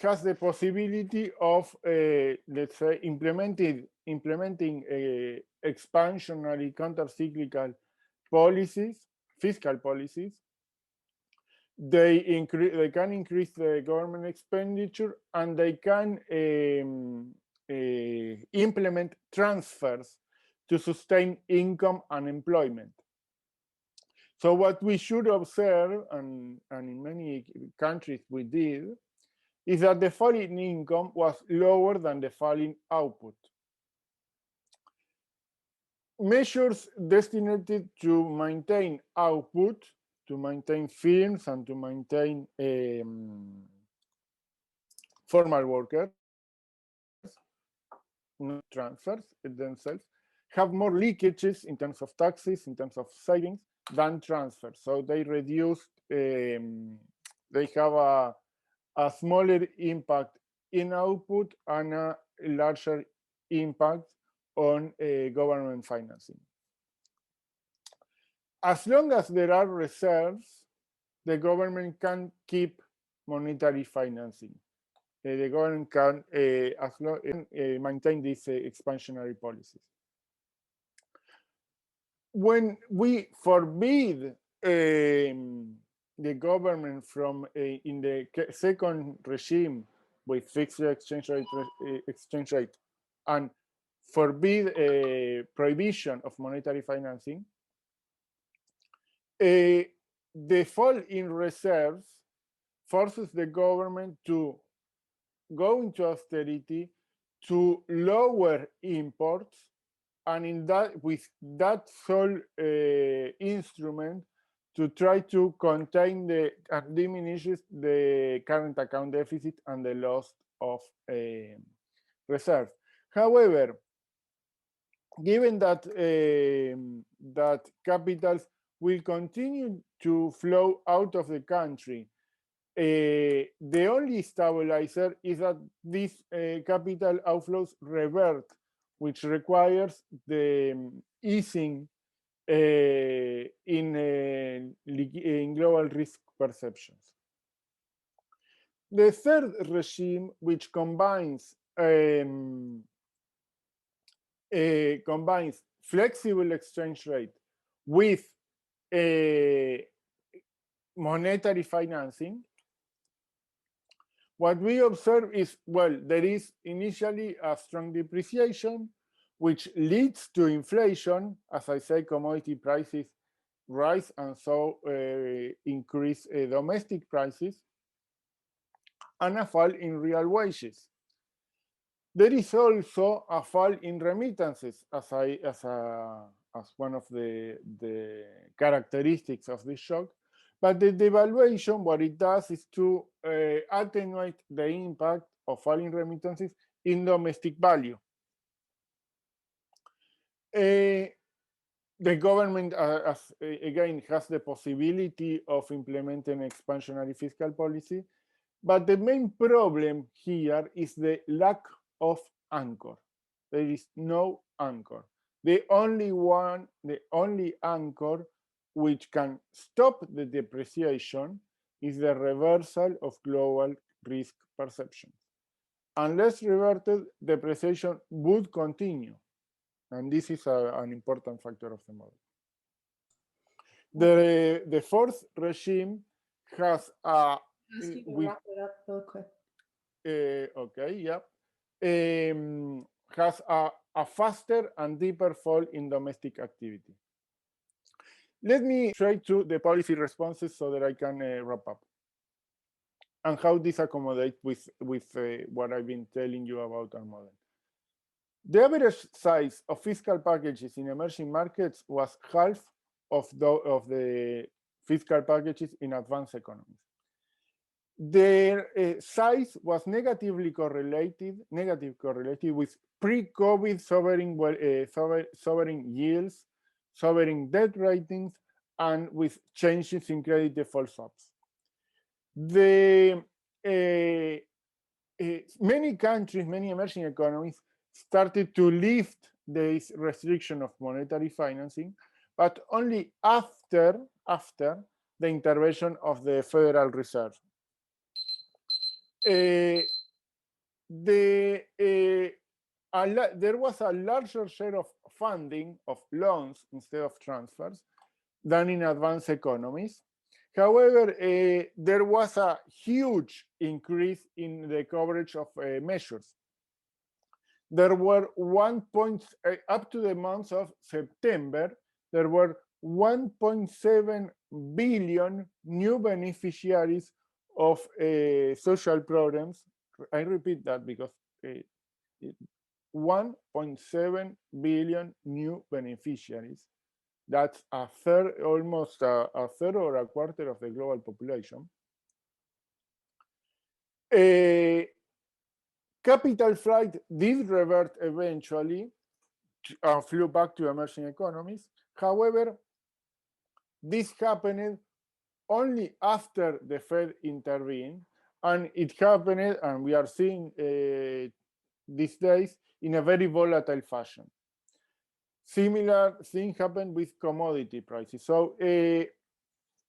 has the possibility of, let's say, implementing expansionary counter-cyclical policies, fiscal policies. They can increase the government expenditure, and they can implement transfers to sustain income and employment. So what we should observe, and in many countries we did, is that the fall in income was lower than the fall in output. Measures destined to maintain output, to maintain firms, and to maintain formal workers, not transfers themselves, have more leakages in terms of taxes, in terms of savings, than transfers. So they reduced, they have a smaller impact in output and a larger impact on government financing. As long as there are reserves, the government can keep monetary financing. The government can maintain these expansionary policies. When we forbid the government from in the second regime with fixed exchange rate and forbid a prohibition of monetary financing, the fall in reserves forces the government to go into austerity, to lower imports, and in that, with that sole instrument, to try to contain and diminishes the current account deficit and the loss of reserves. However, given that that capitals will continue to flow out of the country, the only stabilizer is that these capital outflows revert, which requires the easing in global risk perceptions. The third regime, which combines flexible exchange rate with monetary financing, what we observe is, well, there is initially a strong depreciation, which leads to inflation. As I say, commodity prices rise and so increase domestic prices, and a fall in real wages. There is also a fall in remittances as one of the characteristics of this shock. But the devaluation, what it does is to attenuate the impact of falling remittances in domestic value. the government, again, has the possibility of implementing expansionary fiscal policy, but the main problem here is the lack of anchor. There is no anchor. The only anchor which can stop the depreciation is the reversal of global risk perception. Unless reverted, depreciation would continue. And this is an important factor of the model. The fourth regime has a Ask you to with, wrap it up real quick. okay, yeah, has a faster and deeper fall in domestic activity. Let me straight to the policy responses so that I can wrap up and how this accommodates with what I've been telling you about our model. The average size of fiscal packages in emerging markets was half of the fiscal packages in advanced economies. Their size was negative correlated with pre-COVID sovereign yields, sovereign debt ratings, and with changes in credit default swaps. Many countries, many emerging economies started to lift this restriction of monetary financing, but only after the intervention of the Federal Reserve. There was a larger share of funding of loans instead of transfers than in advanced economies. However, there was a huge increase in the coverage of measures. There were up to the month of September, there were 1.7 billion new beneficiaries of social programs. I repeat that because 1.7 billion new beneficiaries. That's a third, almost a third or a quarter of the global population. Capital flight did revert eventually, flew back to emerging economies. However, this happened only after the Fed intervened, and it happened, and we are seeing these days, in a very volatile fashion. Similar thing happened with commodity prices. So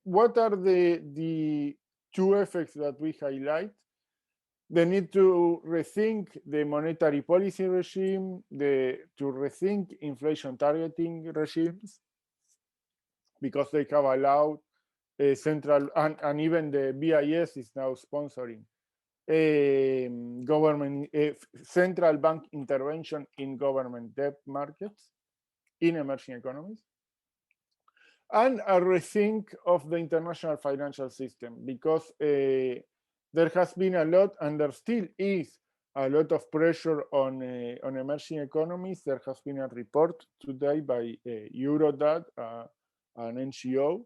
what are the two effects that we highlight? The need to rethink the monetary policy regime, to rethink inflation targeting regimes, because they have allowed central, and even the BIS is now sponsoring government central bank intervention in government debt markets in emerging economies, and a rethink of the international financial system, because there has been a lot, and there still is a lot of pressure on emerging economies. There has been a report today by Eurodad, an NGO,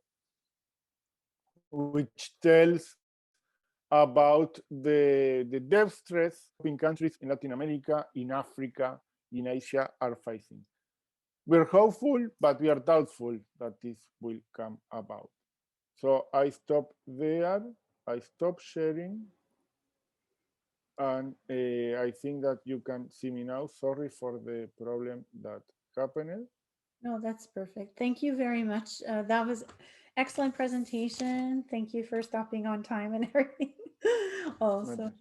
which tells about the debt stress in countries in Latin America, in Africa, in Asia are facing. We're hopeful, but we are doubtful that this will come about. So I stop there. I stop sharing. And I think that you can see me now. Sorry for the problem that happened. No, that's perfect. Thank you very much. That was excellent presentation. Thank you for stopping on time and everything. Also,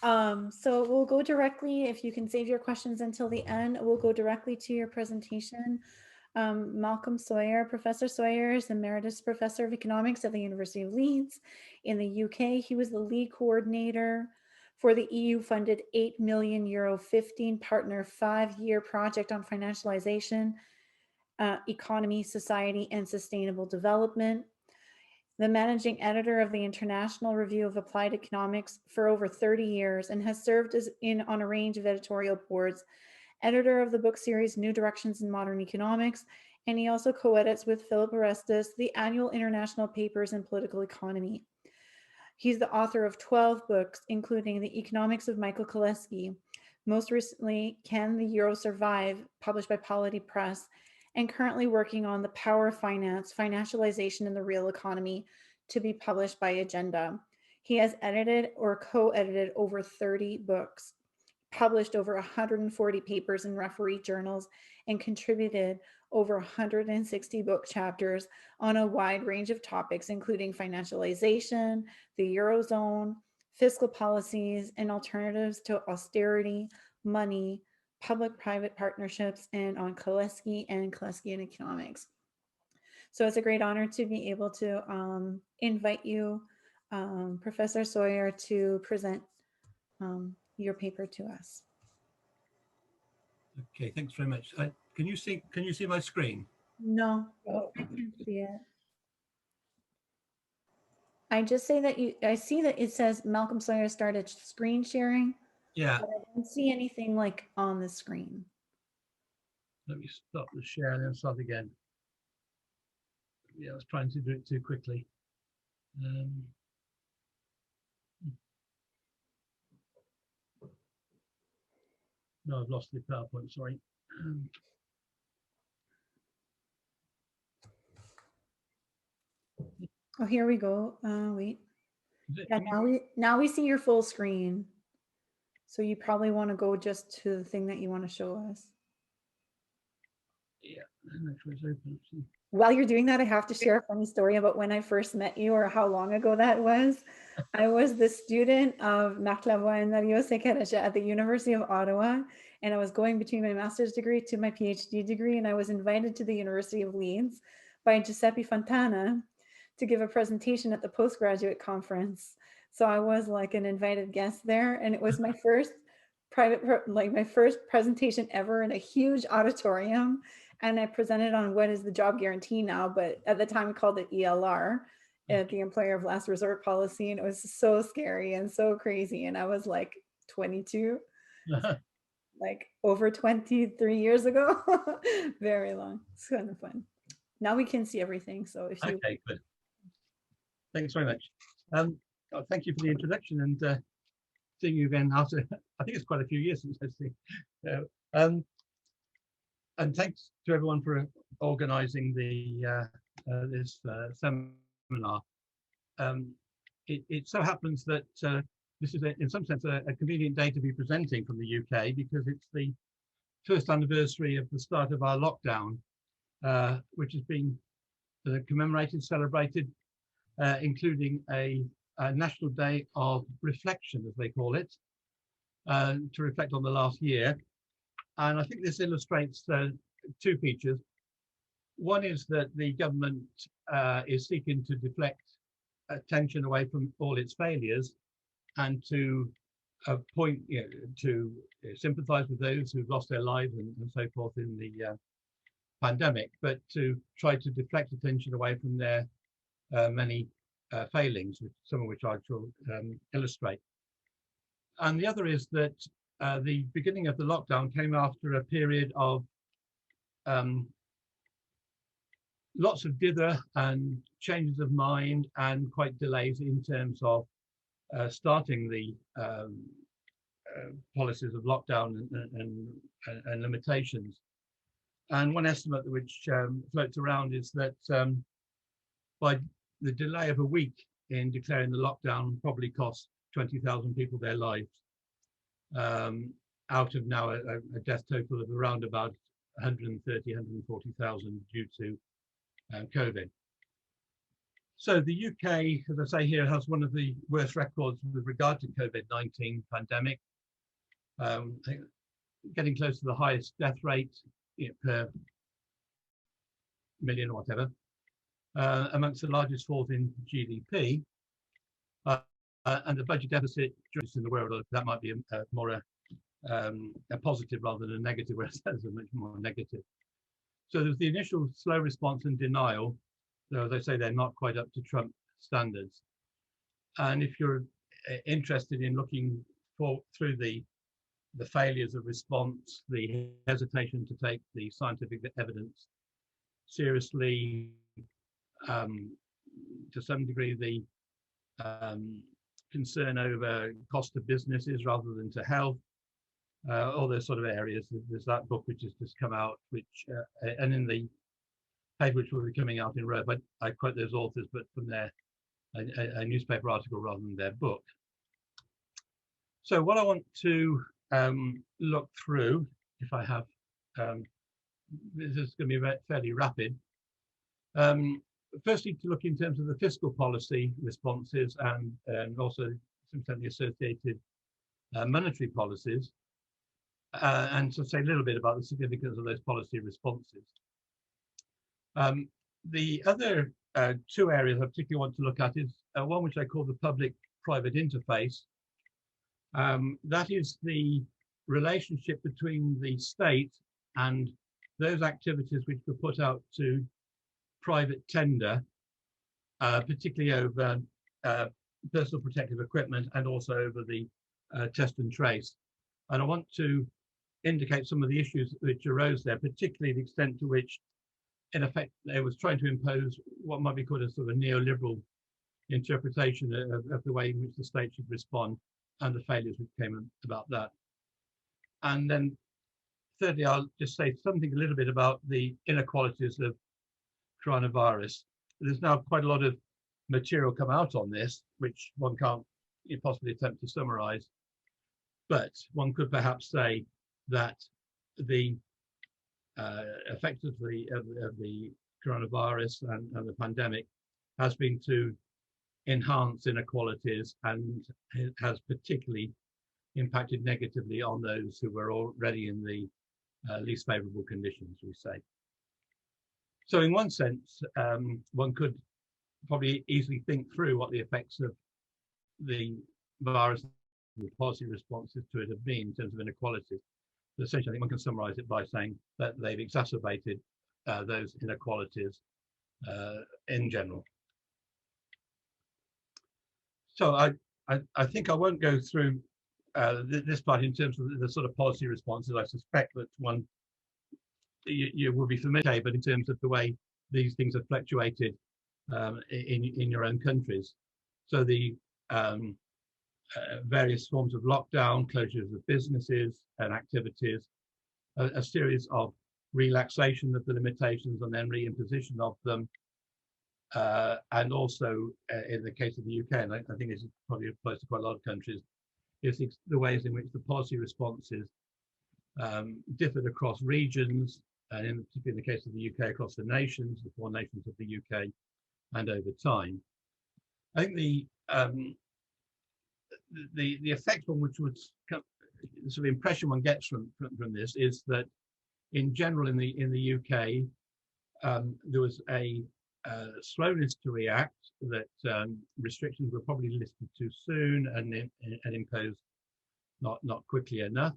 so we'll go directly, if you can save your questions until the end, we'll go directly to your presentation. Malcolm Sawyer, Professor Sawyer is Emeritus Professor of Economics at the University of Leeds in the UK. He was the lead coordinator for the EU-funded €8 million 15-partner 5-year project on financialization, economy, society, and sustainable development. The managing editor of the International Review of Applied Economics for over 30 years and has served on a range of editorial boards, editor of the book series New Directions in Modern Economics, and he also co-edits with Philip Orestes the annual International Papers in Political Economy. He's the author of 12 books, including The Economics of Michael Kalecki, most recently, Can the Euro Survive, published by Polity Press, and currently working on The Power of Finance, Financialization in the Real Economy, to be published by Agenda. He has edited or co-edited over 30 books, published over 140 papers in referee journals, and contributed over 160 book chapters on a wide range of topics, including financialization, the Eurozone, fiscal policies, and alternatives to austerity, money, public-private partnerships, and on Kalecki and Kaleckian economics. So it's a great honor to be able to invite you, Professor Sawyer, to present your paper to us. Okay, thanks very much. Can you see my screen? No, Oh, I can't see it. I just say that I see that it says Malcolm Sawyer started screen sharing, Yeah, but I don't see anything like on the screen. let me stop the share and then start again. Yeah, I was trying to do it too quickly. No, I've lost the PowerPoint, sorry. Oh, here we go. Wait. Is it- Yeah, now we see your full screen. So you probably want to go just to the thing that you want to show us. Yeah, make sure it's open. Actually. While you're doing that, I have to share a funny story about when I first met you, or how long ago that was. I was the student of Marc Lavoie and Mario Sequeira at the University of Ottawa, and I was going between my master's degree to my PhD degree, and I was invited to the University of Leeds by Giuseppe Fontana to give a presentation at the postgraduate conference. So I was like an invited guest there, and it was my first my first presentation ever in a huge auditorium. And I presented on what is the job guarantee now, but at the time we called it ELR, the employer of last resort policy. And it was so scary and so crazy. And I was like 22, like over 23 years ago. Very long. It's kind of fun. Now we can see everything. So if you Okay, good. Thanks very much. Thank you for the introduction, and seeing you again after, I think it's quite a few years since I've seen you. And thanks to everyone for organising the this seminar. It so happens that this is, in some sense, a convenient day to be presenting from the UK, because it's the first anniversary of the start of our lockdown, which has been commemorated, celebrated, including a National Day of Reflection, as they call it, to reflect on the last year. And I think this illustrates two features. One is that the government is seeking to deflect attention away from all its failures, and to to sympathise with those who've lost their lives and so forth in the pandemic, but to try to deflect attention away from their many failings, some of which I shall illustrate. And the other is that the beginning of the lockdown came after a period of lots of dither and changes of mind, and quite delays in terms of starting the policies of lockdown and limitations. And one estimate which floats around is that by the delay of a week in declaring the lockdown probably cost 20,000 people their lives, out of now a death total of around about 130, 140,000 due to COVID. So the UK, as I say here, has one of the worst records with regard to COVID-19 pandemic, getting close to the highest death rate per million or whatever, amongst the largest falls in GDP, and the budget deficit in the world. That might be more a positive rather than a negative, whereas that's a much more negative. So there's the initial slow response and denial, though they say they're not quite up to Trump standards. And if you're interested in looking through the failures of response, the hesitation to take the scientific evidence seriously, to some degree the concern over cost of businesses rather than to health, all those sort of areas. There's that book which has just come out, which and in the paper which will be coming out in Rome, I quote those authors, but from their a newspaper article rather than their book. So what I want to look through, if I have, this is going to be fairly rapid. Firstly, to look in terms of the fiscal policy responses and also some associated monetary policies, and to say a little bit about the significance of those policy responses. The other two areas I particularly want to look at is one which I call the public-private interface. That is the relationship between the state and those activities which were put out to private tender, particularly over personal protective equipment and also over the test and trace. And I want to indicate some of the issues which arose there, particularly the extent to which, in effect, they was trying to impose what might be called a sort of neoliberal interpretation of the way in which the state should respond and the failures which came about that. And then thirdly, I'll just say something a little bit about the inequalities of coronavirus. There's now quite a lot of material come out on this, which one can't possibly attempt to summarize. But one could perhaps say that the effect of the coronavirus and the pandemic has been to enhance inequalities, and it has particularly impacted negatively on those who were already in the least favorable conditions, we say. So in one sense, one could probably easily think through what the effects of the virus and the policy responses to it have been in terms of inequalities. But essentially, I think one can summarize it by saying that they've exacerbated those inequalities in general. So I think I won't go through this part in terms of the sort of policy responses. I suspect that one you will be familiar, but in terms of the way these things have fluctuated in your own countries. So the various forms of lockdown, closures of businesses and activities, a series of relaxation of the limitations and then reimposition of them, and also in the case of the UK, and I think this probably applies to quite a lot of countries, is the ways in which the policy responses differed across regions, and in particular in the case of the UK, across the nations, the 4 nations of the UK, and over time. I think the effect on which would come, the sort of impression one gets from this is that in general in the UK there was a slowness to react, that restrictions were probably lifted too soon and imposed not quickly enough.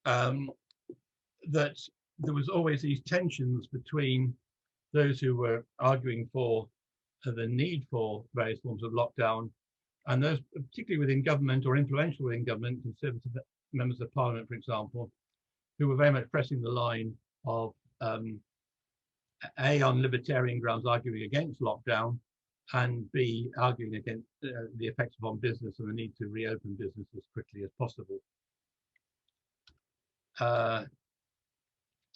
That there was always these tensions between those who were arguing for the need for various forms of lockdown and those particularly within government or influential within government, Conservative members of Parliament, for example, who were very much pressing the line of A, on libertarian grounds arguing against lockdown, and B, arguing against the effects upon business and the need to reopen business as quickly as possible.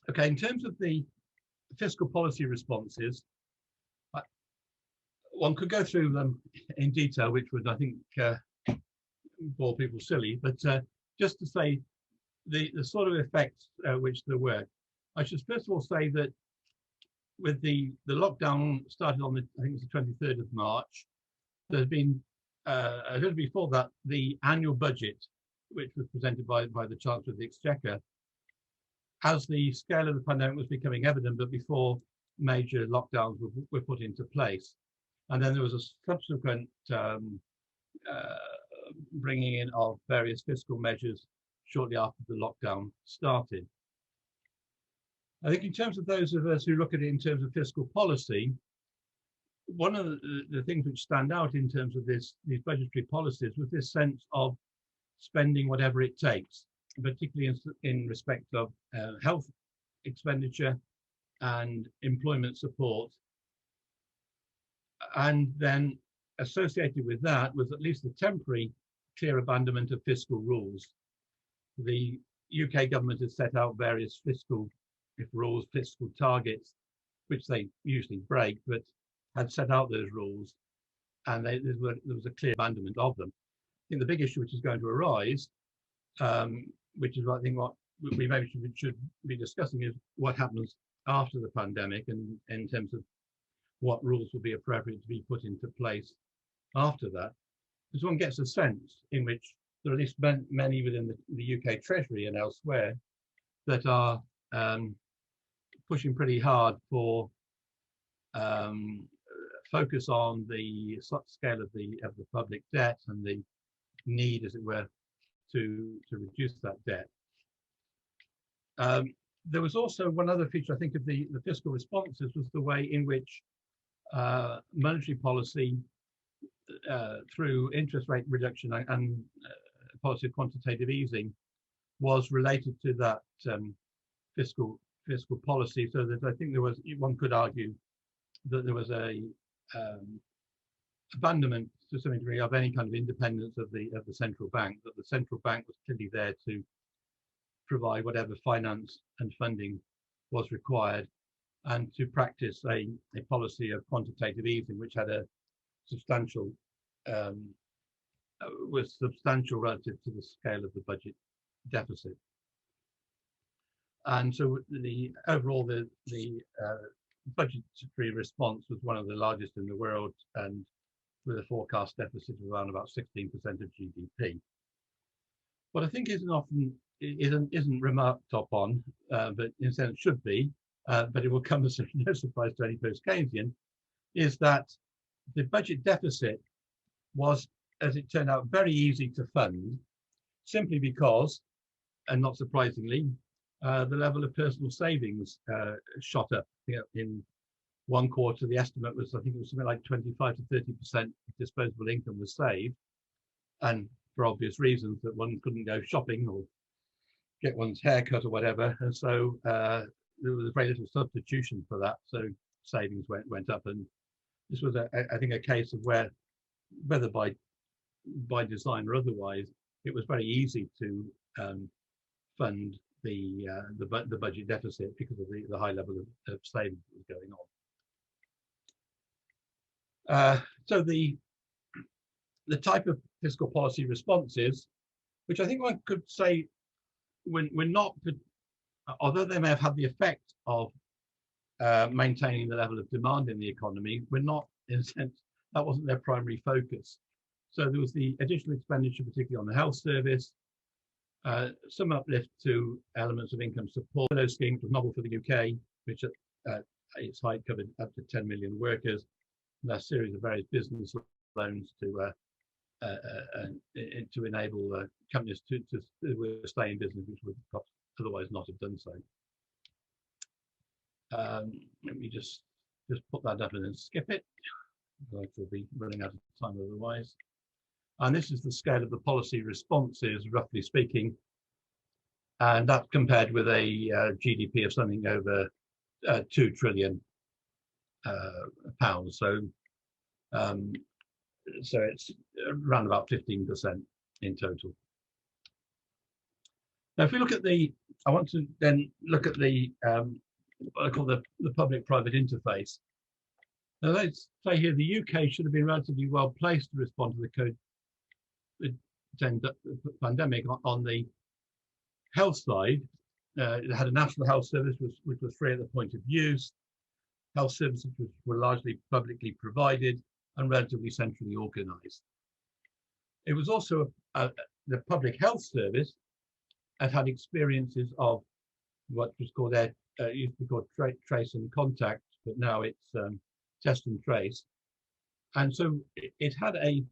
Okay, in terms of the fiscal policy responses, one could go through them in detail, which would, I think, bore people silly, but just to say the sort of effects which there were. I should first of all say that with the lockdown started on I think it's the 23rd of March, there's been a little before that, the annual budget, which was presented by the Chancellor of the Exchequer, as the scale of the pandemic was becoming evident, but before major lockdowns were put into place. And then there was a subsequent bringing in of various fiscal measures shortly after the lockdown started. I think in terms of those of us who look at it in terms of fiscal policy, one of the things which stand out in terms of these budgetary policies was this sense of spending whatever it takes, particularly in respect of health expenditure and employment support. And then associated with that was at least a temporary clear abandonment of fiscal rules. the UK government has set out various fiscal rules, fiscal targets, which they usually break, but had set out those rules, and there was a clear abandonment of them. I think the big issue which is going to arise, which is I think what we maybe should be discussing, is what happens after the pandemic, and in terms of what rules will be appropriate to be put into place after that. Because one gets a sense in which there are at least many within the UK Treasury and elsewhere that are pushing pretty hard for focus on the scale of the public debt and the need, as it were, to reduce that debt. There was also one other feature, I think, of the fiscal responses, was the way in which monetary policy through interest rate reduction and policy of quantitative easing was related to that fiscal policy, so that I think there was, one could argue that there was a abandonment to some degree of any kind of independence of the central bank, that the central bank was clearly there to provide whatever finance and funding was required, and to practice a policy of quantitative easing, which had a substantial was substantial relative to the scale of the budget deficit. And so the overall the budgetary response was one of the largest in the world, and with a forecast deficit of around about 16% of GDP. What I think isn't remarked upon, but in a sense should be, but it will come as no surprise to any post-Keynesian, is that the budget deficit was, as it turned out, very easy to fund, simply because, and not surprisingly, the level of personal savings shot up. In one quarter, the estimate was, I think it was something like 25 to 30% of disposable income was saved, and for obvious reasons that one couldn't go shopping or get one's hair cut or whatever, and so there was very little substitution for that, so savings went up. And this was, I think, a case of where, whether by design or otherwise, it was very easy to fund the budget deficit because of the high level of savings that was going on. So the type of fiscal policy responses, which I think one could say we're not, although they may have had the effect of maintaining the level of demand in the economy, we're not, in a sense, that wasn't their primary focus. So there was the additional expenditure, particularly on the health service, some uplift to elements of income support. The scheme was novel for the UK, which at its height covered up to 10 million workers, and a series of various business loans to enable companies to stay in business, which would otherwise not have done so. Let me just put that up and then skip it. Like we'll be running out of time otherwise. And this is the scale of the policy responses, roughly speaking, and that's compared with a GDP of something over £2 trillion. So it's around about 15% in total. Now, if we look at I want to then look at what I call the public-private interface. Now, let's say here the UK should have been relatively well placed to respond to the COVID-19 pandemic on the health side. It had a national health service which was free at the point of use, health services which were largely publicly provided and relatively centrally organised. It was also the public health service had experiences of what was called used to be called trace and contact, but now it's test and trace. And so it had a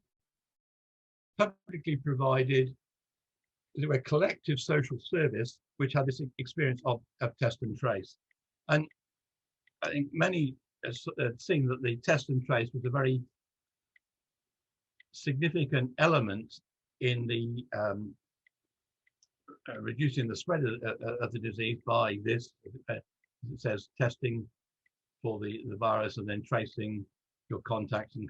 publicly provided, as it were, collective social service, which had this experience of test and trace. And I think many have seen that the test and trace was a very significant element in the reducing the spread of the disease by this, it says, testing for the virus and then tracing your contacts and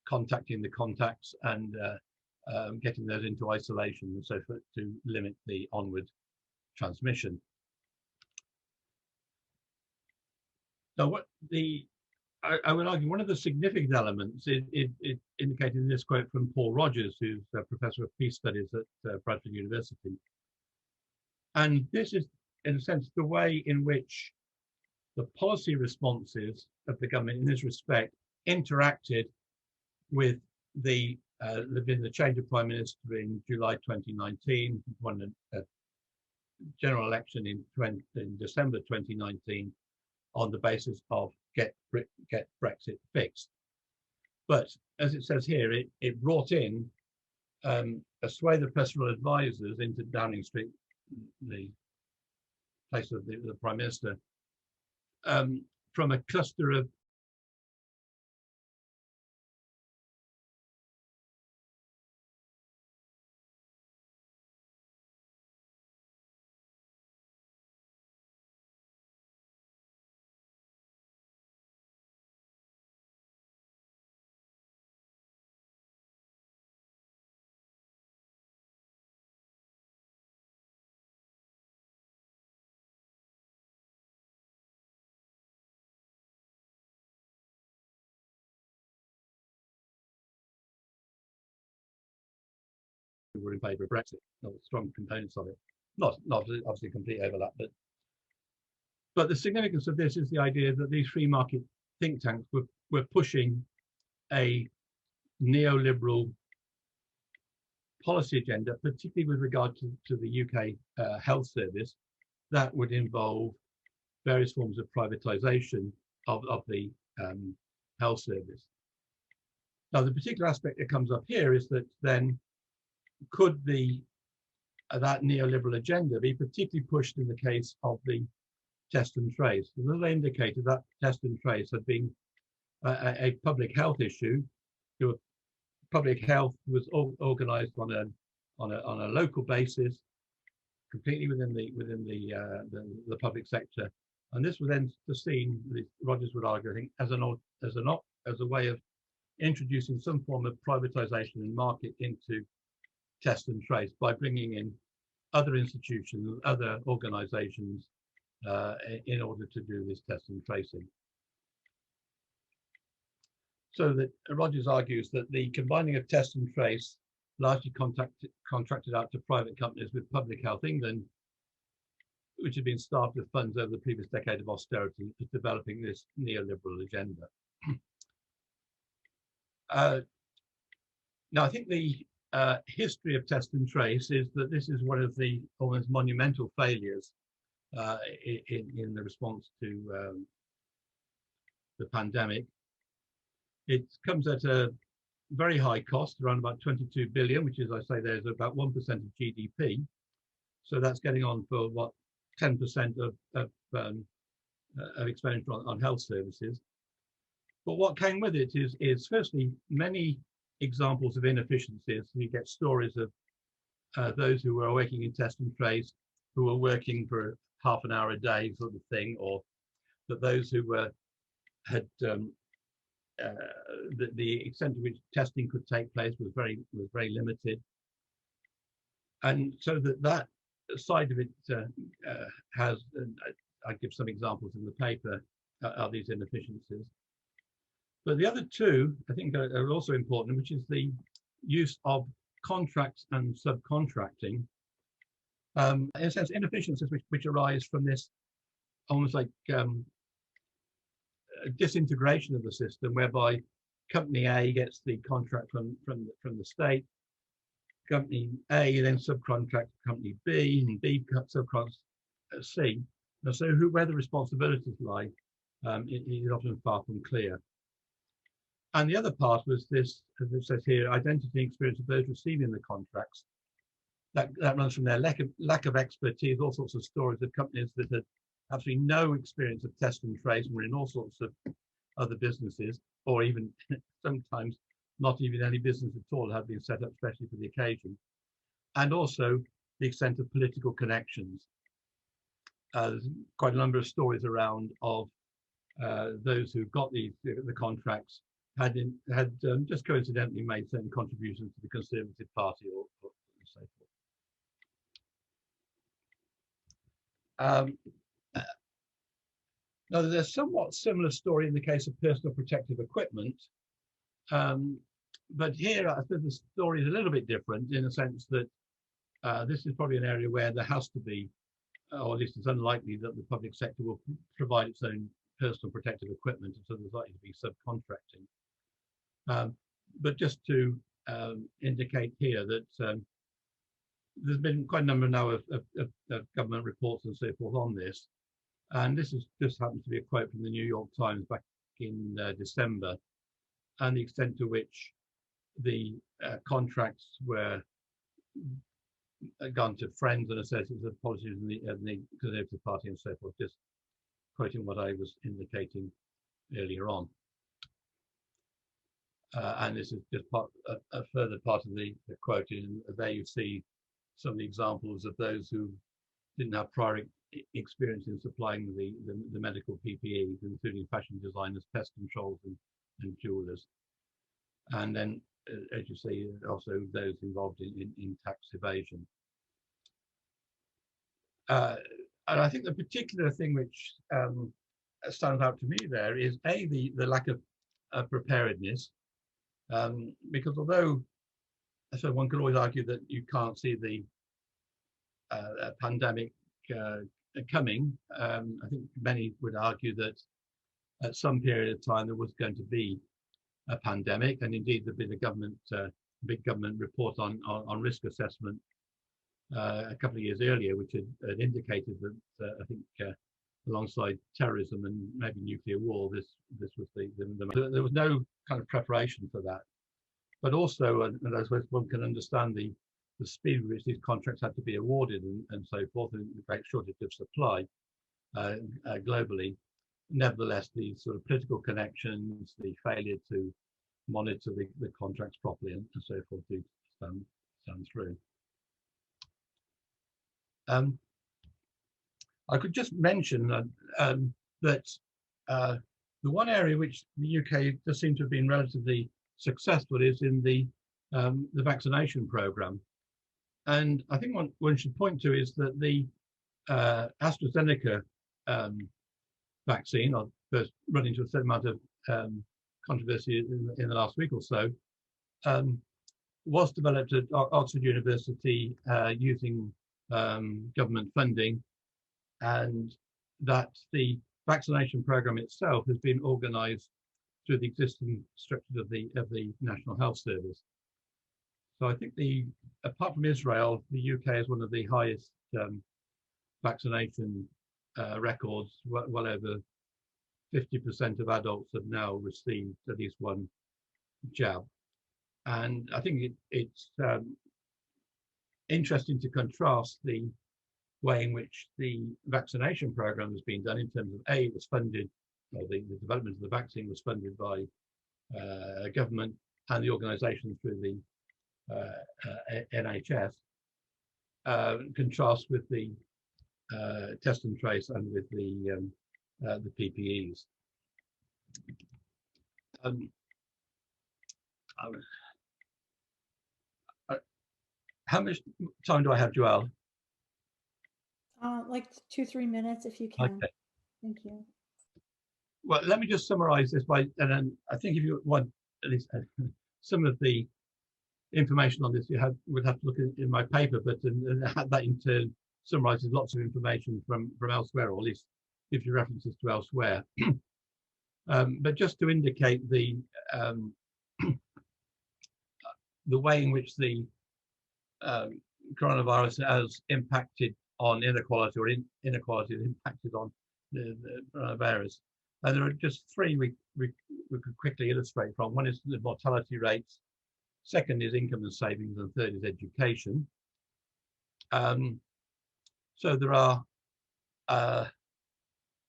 contacting the contacts and getting those into isolation and so forth to limit the onward transmission. Now, I would argue one of the significant elements is indicated in this quote from Paul Rogers, who's a professor of peace studies at Bradford University. And this is, in a sense, the way in which the policy responses of the government in this respect interacted with the change of prime minister in July 2019, won a general election in December 2019 on the basis of get Brexit fixed. But as it says here, it brought in a swathe of personal advisors into Downing Street, the place of the prime minister, from a cluster of who were in favour of Brexit, or strong components of it. Not obviously complete overlap, but the significance of this is the idea that these free market think tanks were pushing a neoliberal policy agenda, particularly with regard to the UK health service, that would involve various forms of privatisation of the health service. Now, the particular aspect that comes up here is that then could that neoliberal agenda be particularly pushed in the case of the test and trace? As I indicated, that test and trace had been a public health issue. Public health was organised on a local basis, completely within the public sector, and this was then seen, Rogers would argue, I think, as a way of introducing some form of privatisation and market into test and trace by bringing in other institutions, other organisations in order to do this test and tracing. So that Rogers argues that the combining of test and trace, largely contracted out to private companies with Public Health England, which had been starved of funds over the previous decade of austerity, is developing this neoliberal agenda. Now, I think the history of test and trace is that this is one of the almost monumental failures in the response to the pandemic. It comes at a very high cost, around about 22 billion, which is, I say, there's about 1% of GDP. So that's getting on for what, 10% of expenditure on health services. But what came with it is firstly, many examples of inefficiencies. You get stories of those who were working in test and trace, who were working for half an hour a day sort of thing, or that those who had the extent to which testing could take place was very limited, and so that side of it has. I give some examples in the paper of these inefficiencies. But the other two, I think, are also important, which is the use of contracts and subcontracting. In a sense, inefficiencies which arise from this almost like disintegration of the system, whereby company A gets the contract from the state, company A then subcontracts company B, and B subcontracts C. And so where the responsibilities lie is often far from clear. And the other part was this, as it says here, identity and experience of those receiving the contracts. That runs from their lack of expertise, all sorts of stories of companies that had absolutely no experience of test and trace and were in all sorts of other businesses, or even sometimes not even any business at all had been set up especially for the occasion. And also the extent of political connections. There's quite a number of stories around of those who got the contracts had just coincidentally made certain contributions to the Conservative Party or so forth. Now, there's a somewhat similar story in the case of personal protective equipment, but here I think the story is a little bit different in the sense that this is probably an area where there has to be, or at least it's unlikely that the public sector will provide its own personal protective equipment, and so there's likely to be subcontracting. But just to indicate here that there's been quite a number now of government reports and so forth on this, and this is just happens to be a quote from the New York Times back in December, and the extent to which the contracts were gone to friends and associates of politicians in the Conservative Party and so forth, just quoting what I was indicating earlier on. And this is just a further part of the quote. And there you see some of the examples of those who didn't have prior experience in supplying the medical PPE, including fashion designers, pest controls, and jewelers. And then, as you see, also those involved in tax evasion. And I think the particular thing which stands out to me there is the lack of preparedness, because although so one could always argue that you can't see the pandemic coming, I think many would argue that at some period of time there was going to be a pandemic, and indeed there'd been a big government report on risk assessment a couple of years earlier, which had indicated that I think alongside terrorism and maybe nuclear war, this was there was no kind of preparation for that. But also, and I suppose one can understand the speed with which these contracts had to be awarded and so forth, and the great shortage of supply globally. Nevertheless, the sort of political connections, the failure to monitor the contracts properly and so forth do stand through. I could just mention that the one area which the UK does seem to have been relatively successful is in the vaccination program. And I think one should point to is that the AstraZeneca vaccine, I'll first run into a certain amount of controversy in the last week or so, was developed at Oxford University using government funding, and that the vaccination program itself has been organized through the existing structures of the National Health Service. So I think apart from Israel, the UK has one of the highest vaccination records. Well over 50% of adults have now received at least one jab. And I think it's interesting to contrast the way in which the vaccination program has been done in terms of it was funded, or the development of the vaccine was funded by government and the organisation through the NHS, contrast with the test and trace and with the PPEs. How much time do I have, Joelle? Like 2-3 minutes, if you can. Okay. Thank you. Well, let me just summarize this and then I think if you want at least some of the information on this, you would have to look in my paper, but that in turn summarizes lots of information from elsewhere, or at least gives you references to elsewhere. But just to indicate the way in which the coronavirus has impacted on inequality, or inequality has impacted on the coronavirus. And there are just three we could quickly illustrate from. One is the mortality rates, second is income and savings, and third is education. So there are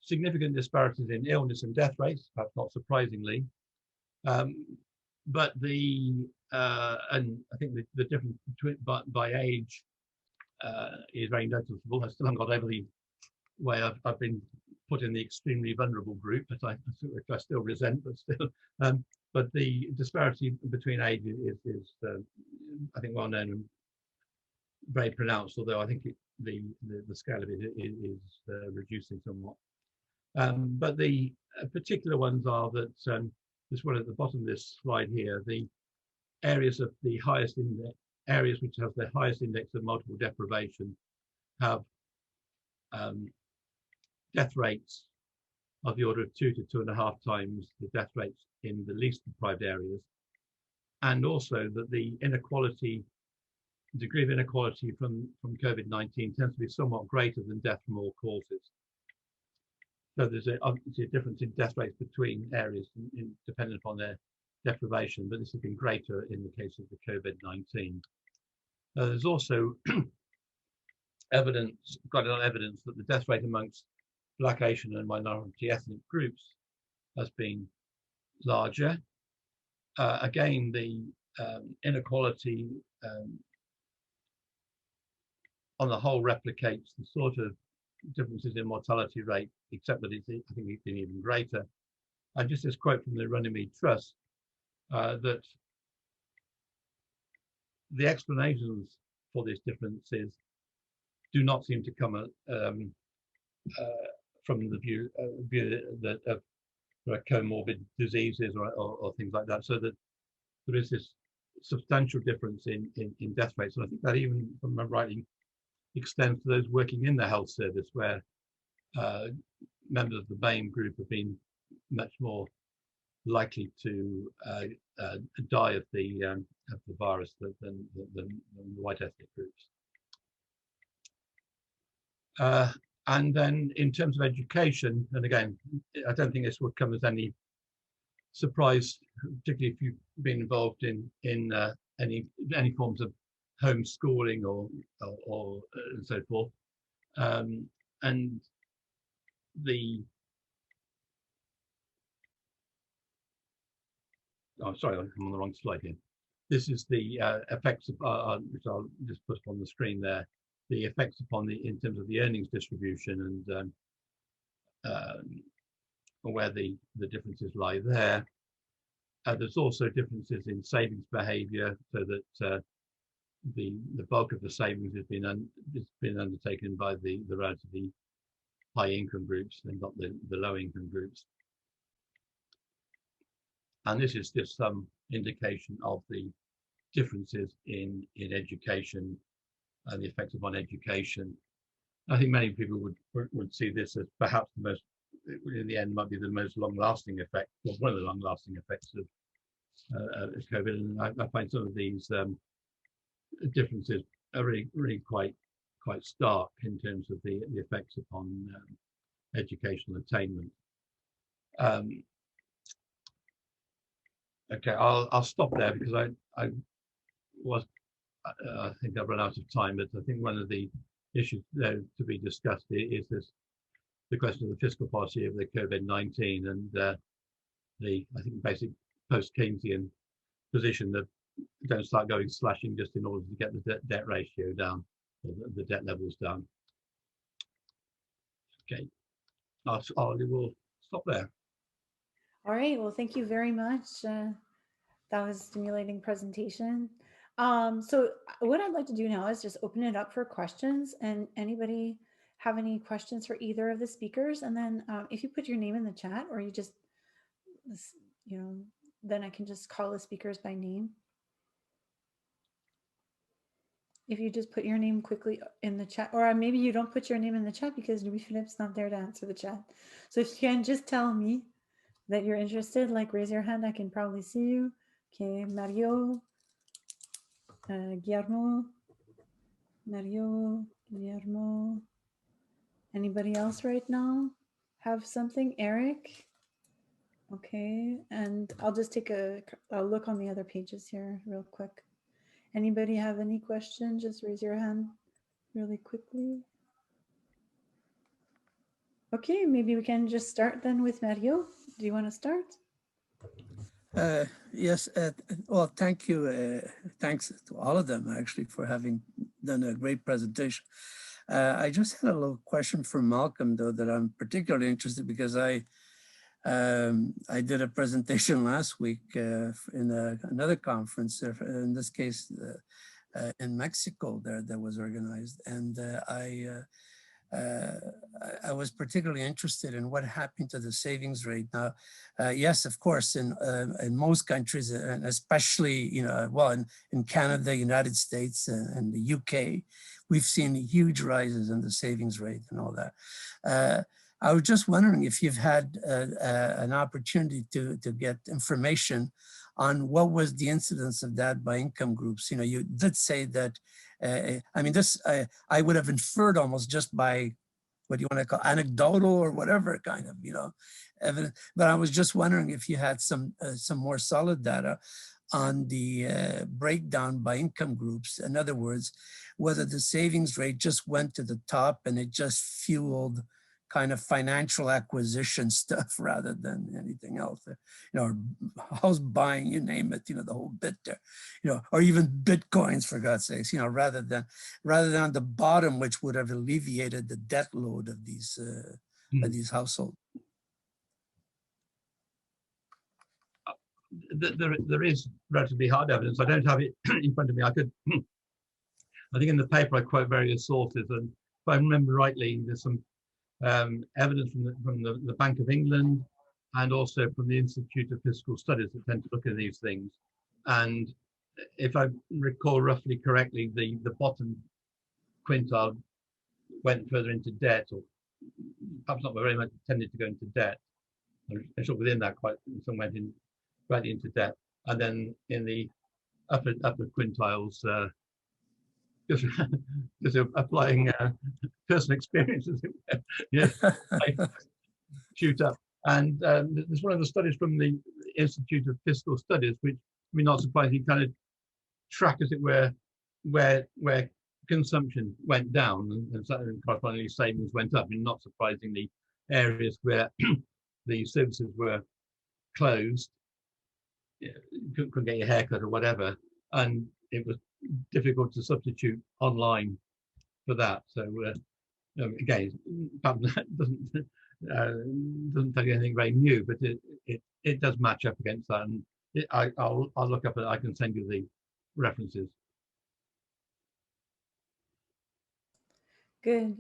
significant disparities in illness and death rates, perhaps not surprisingly. But and I think the difference between by age is very noticeable. I still haven't got over the way I've been put in the extremely vulnerable group, but I still resent, but still. but the disparity between ages is I think, well known and very pronounced, although I think the scale of it is reducing somewhat. But the particular ones are that this one at the bottom of this slide here, the areas of the highest index, areas which have the highest index of multiple deprivation have death rates of the order of 2 to 2.5 times the death rates in the least deprived areas, and also that the inequality, degree of inequality from COVID-19 tends to be somewhat greater than death from all causes. So there's obviously a difference in death rates between areas dependent upon their deprivation, but this has been greater in the case of the COVID-19. There's also evidence, quite a lot of evidence, that the death rate amongst Black, Asian and minority ethnic groups has been larger. Again, the inequality on the whole replicates the sort of differences in mortality rate, except that I think it's been even greater. And just this quote from the Runnymede Trust, that the explanations for these differences do not seem to come from the view that of comorbid diseases or things like that, so that there is this substantial difference in death rates. And I think that even, if I'm rightly, extends to those working in the health service, where members of the BAME group have been much more likely to die of the virus than the white ethnic groups. And then in terms of education, and again, I don't think this would come as any surprise, particularly if you've been involved in any forms of homeschooling or and so forth. And the sorry, I'm on the wrong slide here. This is the effects of, which I'll just put up on the screen there, the effects upon in terms of the earnings distribution and where the differences lie there. There's also differences in savings behaviour, so that the bulk of the savings has been undertaken by the relatively high income groups and not the low income groups. And this is just some indication of the differences in education and the effects upon education. I think many people would see this as perhaps the most, in the end, might be the most long-lasting effect, or one of the long-lasting effects of COVID. And I find some of these differences are really quite stark in terms of the effects upon educational attainment. Okay, I'll stop there because I think I've run out of time, but I think one of the issues there to be discussed is the question of the fiscal policy of the COVID-19 and I think basic post-Keynesian position that don't start going slashing just in order to get the debt ratio down, or the debt levels down. Okay, I will stop there. All right, well, thank you very much. That was a stimulating presentation. So what I'd like to do now is just open it up for questions, and anybody have any questions for either of the speakers? And then if you put your name in the chat, or you just, then I can just call the speakers by name. If you just put your name quickly in the chat, or maybe you don't put your name in the chat because Louis-Philippe's not there to answer the chat. So if you can just tell me that you're interested, like raise your hand, I can probably see you. Okay, Mario, Guillermo, Mario, Guillermo. Anybody else right now have something? Eric? Okay, and I'll just take a look on the other pages here real quick. Anybody have any questions? Just raise your hand really quickly. Okay, maybe we can just start then with Mario. Do you want to start? Yes, well, thank you. Thanks to all of them, actually, for having done a great presentation. I just had a little question for Malcolm, though, that I'm particularly interested, because I I did a presentation last week in another conference, in this case in Mexico, that was organized, and I was particularly interested in what happened to the savings rate. Now, yes, of course, in most countries, and especially, well, in Canada, United States, and the UK, we've seen huge rises in the savings rate and all that. I was just wondering if you've had an opportunity to get information on what was the incidence of that by income groups. You did say that, I mean, this, I would have inferred almost just by what do you want to call anecdotal or whatever kind of, evidence. But I was just wondering if you had some more solid data on the breakdown by income groups. In other words, whether the savings rate just went to the top and it just fueled kind of financial acquisition stuff rather than anything else, or house buying, you name it, the whole bit there, or even Bitcoins, for God's sakes, rather than on the bottom, which would have alleviated the debt load of these households. There is relatively hard evidence. I don't have it in front of me. I think in the paper I quote various sources, and if I remember rightly, there's some evidence from the Bank of England and also from the Institute of Fiscal Studies that tend to look at these things. And if I recall roughly correctly, the bottom quintile went further into debt, or perhaps not very much tended to go into debt. I'm sure within that some went in right into debt. And then in the upper quintiles, just applying personal experiences, shoot up. And there's one of the studies from the Institute of Fiscal Studies, which, not surprisingly, kind of track, as it were, where consumption went down and correspondingly savings went up. Not surprisingly, areas where the services were closed, couldn't get your haircut or whatever, and it was difficult to substitute online for that. So again, that doesn't tell you anything very new, but it does match up against that, and I'll look up and I can send you the references. Good.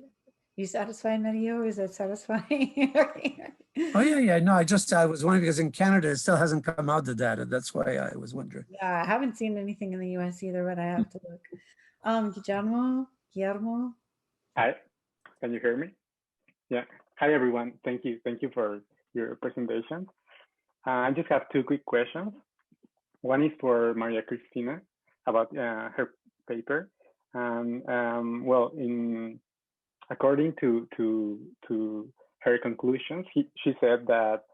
You satisfied, Mario? Is that satisfying? Oh yeah. No, I was wondering because in Canada it still hasn't come out, the data. That's why I was wondering. Yeah, I haven't seen anything in the US either, but I have to look. Guillermo. Hi, can you hear me? Yeah. Hi everyone. Thank you for your presentation. I just have two quick questions. One is for Maria Cristina about her paper. Well, according to her conclusions, she said that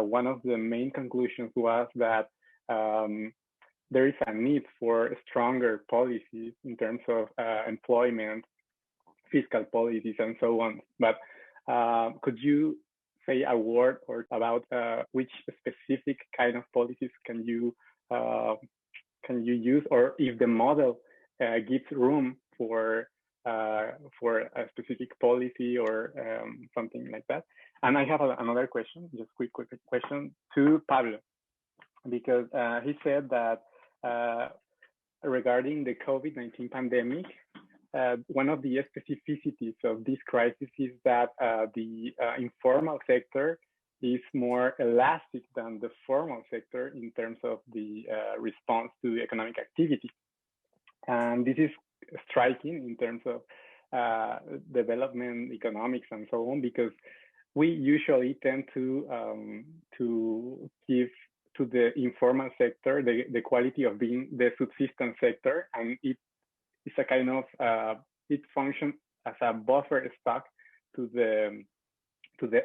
one of the main conclusions was that there is a need for stronger policies in terms of employment, fiscal policies, and so on. But could you say a word or about which specific kind of policies can you use, or if the model gives room for a specific policy or something like that? And I have another question, just quick question to Pablo, because he said that regarding the COVID-19 pandemic, one of the specificities of this crisis is that the informal sector is more elastic than the formal sector in terms of the response to economic activity. And this is striking in terms of development, economics, and so on, because we usually tend to give to the informal sector the quality of being the subsistence sector, and it's a kind of it functions as a buffer stock to the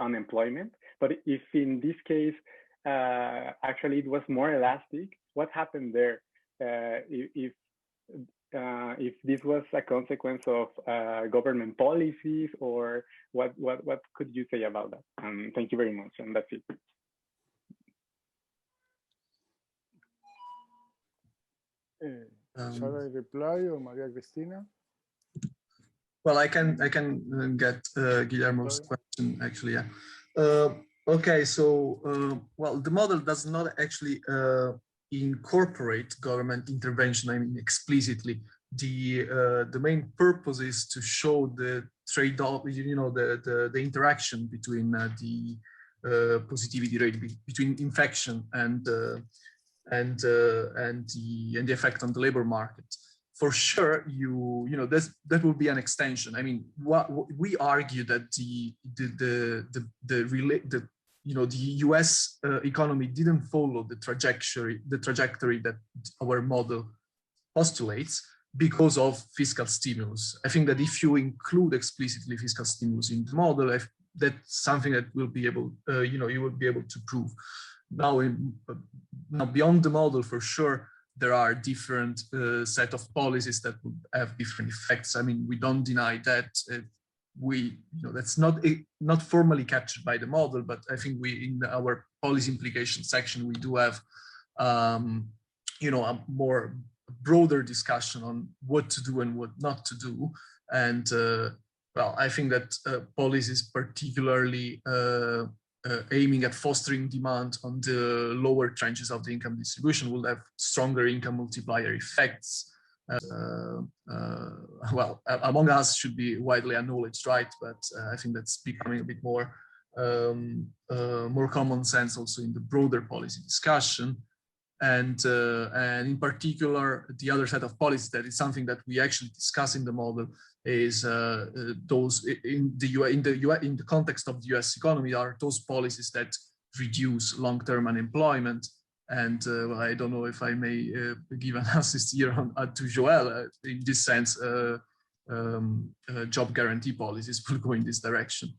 unemployment. But if in this case actually it was more elastic, what happened there? If this was a consequence of government policies, or what could you say about that? Thank you very much, and that's it. Shall I reply, or Maria Cristina? Well, I can get Guillermo's question, actually. Yeah. Okay, so well, the model does not actually incorporate government intervention. I mean, explicitly. The main purpose is to show the trade-off, the interaction between the positivity rate between infection and the effect on the labor market. For sure, that will be an extension. I mean, what we argue that the U.S. Economy didn't follow the trajectory that our model postulates because of fiscal stimulus. I think that if you include explicitly fiscal stimulus in the model, that's something that will be able, you will be able to prove. Now, now beyond the model, for sure, there are different set of policies that would have different effects. I mean, we don't deny that. That's not formally captured by the model, but I think in our policy implication section, we do have a more broader discussion on what to do and what not to do. And well, I think that policies particularly aiming at fostering demand on the lower tranches of the income distribution will have stronger income multiplier effects. Well, among us should be widely acknowledged, right? But I think that's becoming a bit more common sense also in the broader policy discussion. And in particular, the other set of policies that is something that we actually discuss in the model is those in the context of the U.S. economy are those policies that reduce long-term unemployment. And well, I don't know if I may give an assist here to Joelle. In this sense, job guarantee policies will go in this direction.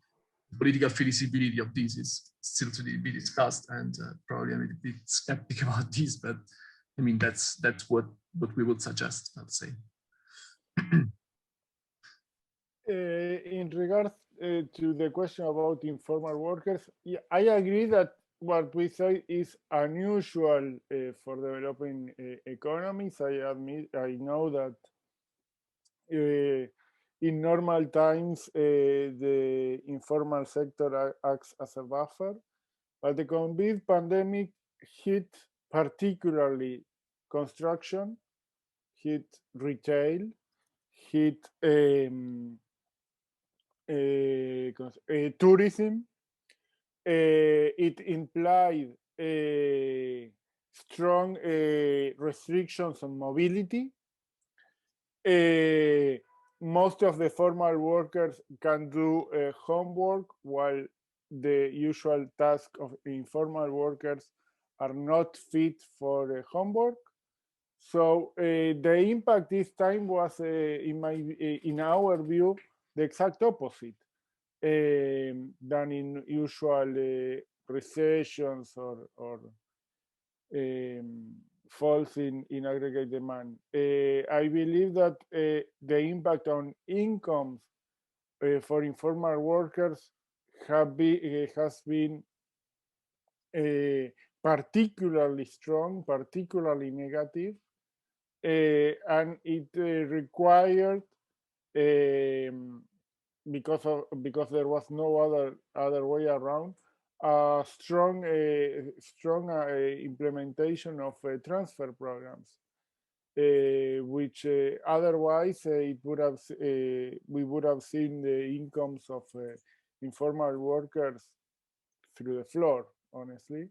The political feasibility of this is still to be discussed, and probably I'm a bit skeptical about this, but I mean that's what we would suggest, let's say. In regards to the question about informal workers, yeah, I agree that what we say is unusual for developing economies. I know that in normal times the informal sector acts as a buffer, but the COVID pandemic hit particularly construction, hit retail, hit tourism. It implied strong restrictions on mobility. Most of the formal workers can do homework, while the usual task of informal workers are not fit for homework. So the impact this time was, in our view, the exact opposite than in usual recessions or falls in aggregate demand. I believe that the impact on incomes for informal workers has been particularly strong, particularly negative, and it required, because there was no other way around, a strong implementation of transfer programs, which otherwise we would have seen the incomes of informal workers through the floor, honestly.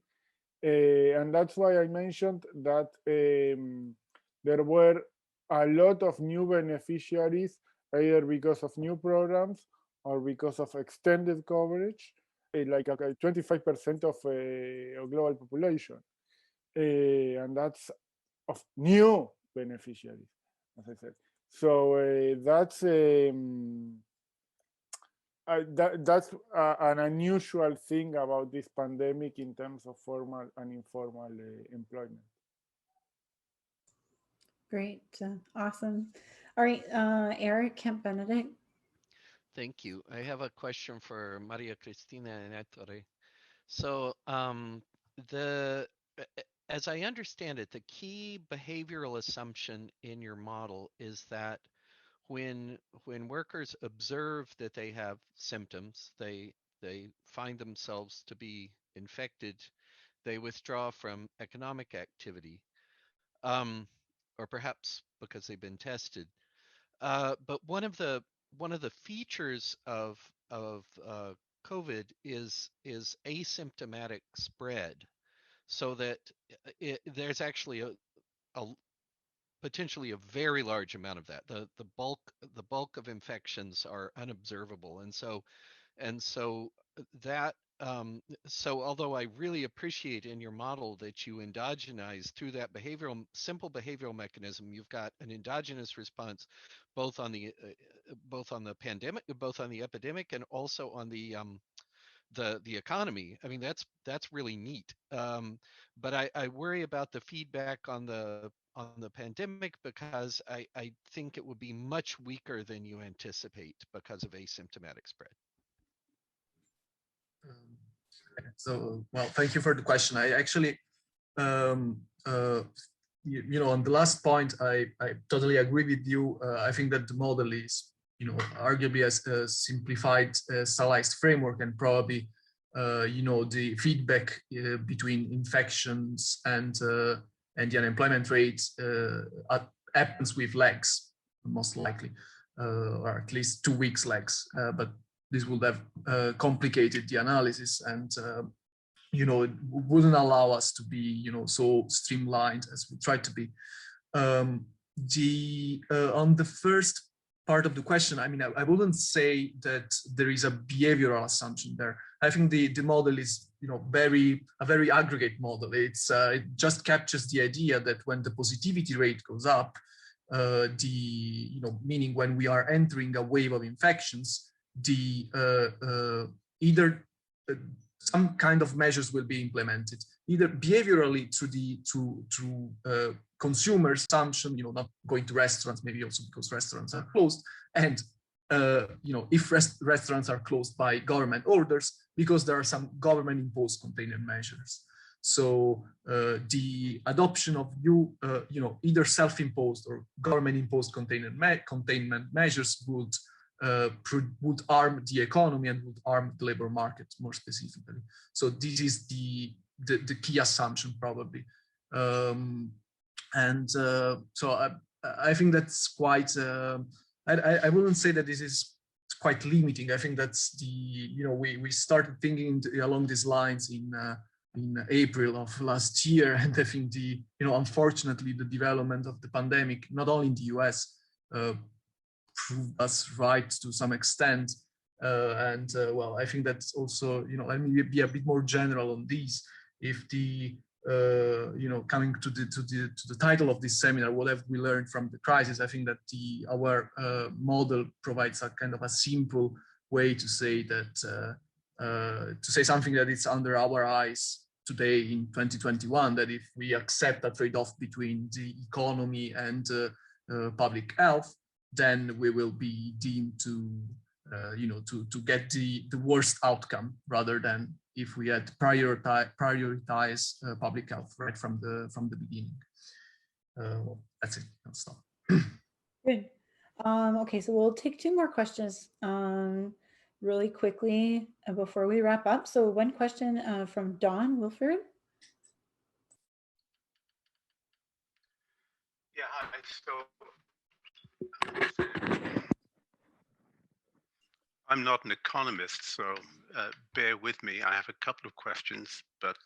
And that's why I mentioned that there were a lot of new beneficiaries, either because of new programs or because of extended coverage, like 25% of global population. And that's of new beneficiaries, as I said. So that's an unusual thing about this pandemic in terms of formal and informal employment. Great, awesome. All right, Eric Kemp Benedict. Thank you. I have a question for Maria Cristina and Ettore. So as I understand it, the key behavioral assumption in your model is that when workers observe that they have symptoms, they they find themselves to be infected, they withdraw from economic activity, or perhaps because they've been tested. But one of the features of COVID is asymptomatic spread, so that there's actually a potentially a very large amount of that. The bulk of infections are unobservable, and so that so although I really appreciate in your model that you endogenize through that simple behavioral mechanism, you've got an endogenous response both on the pandemic, both on the epidemic, and also on the economy. I mean, that's really neat. But I worry about the feedback on the pandemic, because I think it would be much weaker than you anticipate because of asymptomatic spread. So, well, thank you for the question. I actually, on the last point, I totally agree with you. I think that the model is, arguably a simplified, stylized framework, and probably, the feedback between infections and the unemployment rate happens with lags, most likely, or at least 2 weeks lags. But this would have complicated the analysis, and it wouldn't allow us to be so streamlined as we tried to be. On the first part of the question, I mean, I wouldn't say that there is a behavioral assumption there. I think the model is a very aggregate model. It just captures the idea that when the positivity rate goes up, meaning when we are entering a wave of infections, either some kind of measures will be implemented, either behaviorally through consumer assumption, not going to restaurants, maybe also because restaurants are closed, and if restaurants are closed by government orders, because there are some government imposed containment measures. So the adoption of new, either self-imposed or government-imposed containment measures would harm the economy and would harm the labor market more specifically. So this is the key assumption, probably. So I think that's quite, I wouldn't say that this is quite limiting. I think that's we started thinking along these lines in April of last year, and I think unfortunately the development of the pandemic, not only in the US, proved us right to some extent, well, I think that's also let me be a bit more general on these. If coming to the title of this seminar, what have we learned from the crisis? I think that our model provides a kind of a simple way to say that to say something that is under our eyes today in 2021, that if we accept a trade-off between the economy and public health, then we will be deemed to get the worst outcome, rather than if we had prioritize public health right from the beginning. That's it. I'll stop. Good. Okay, so we'll take 2 more questions really quickly before we wrap up. So one question from Don Wilford. Yeah, hi. So I'm not an economist, so bear with me. I have a couple of questions, but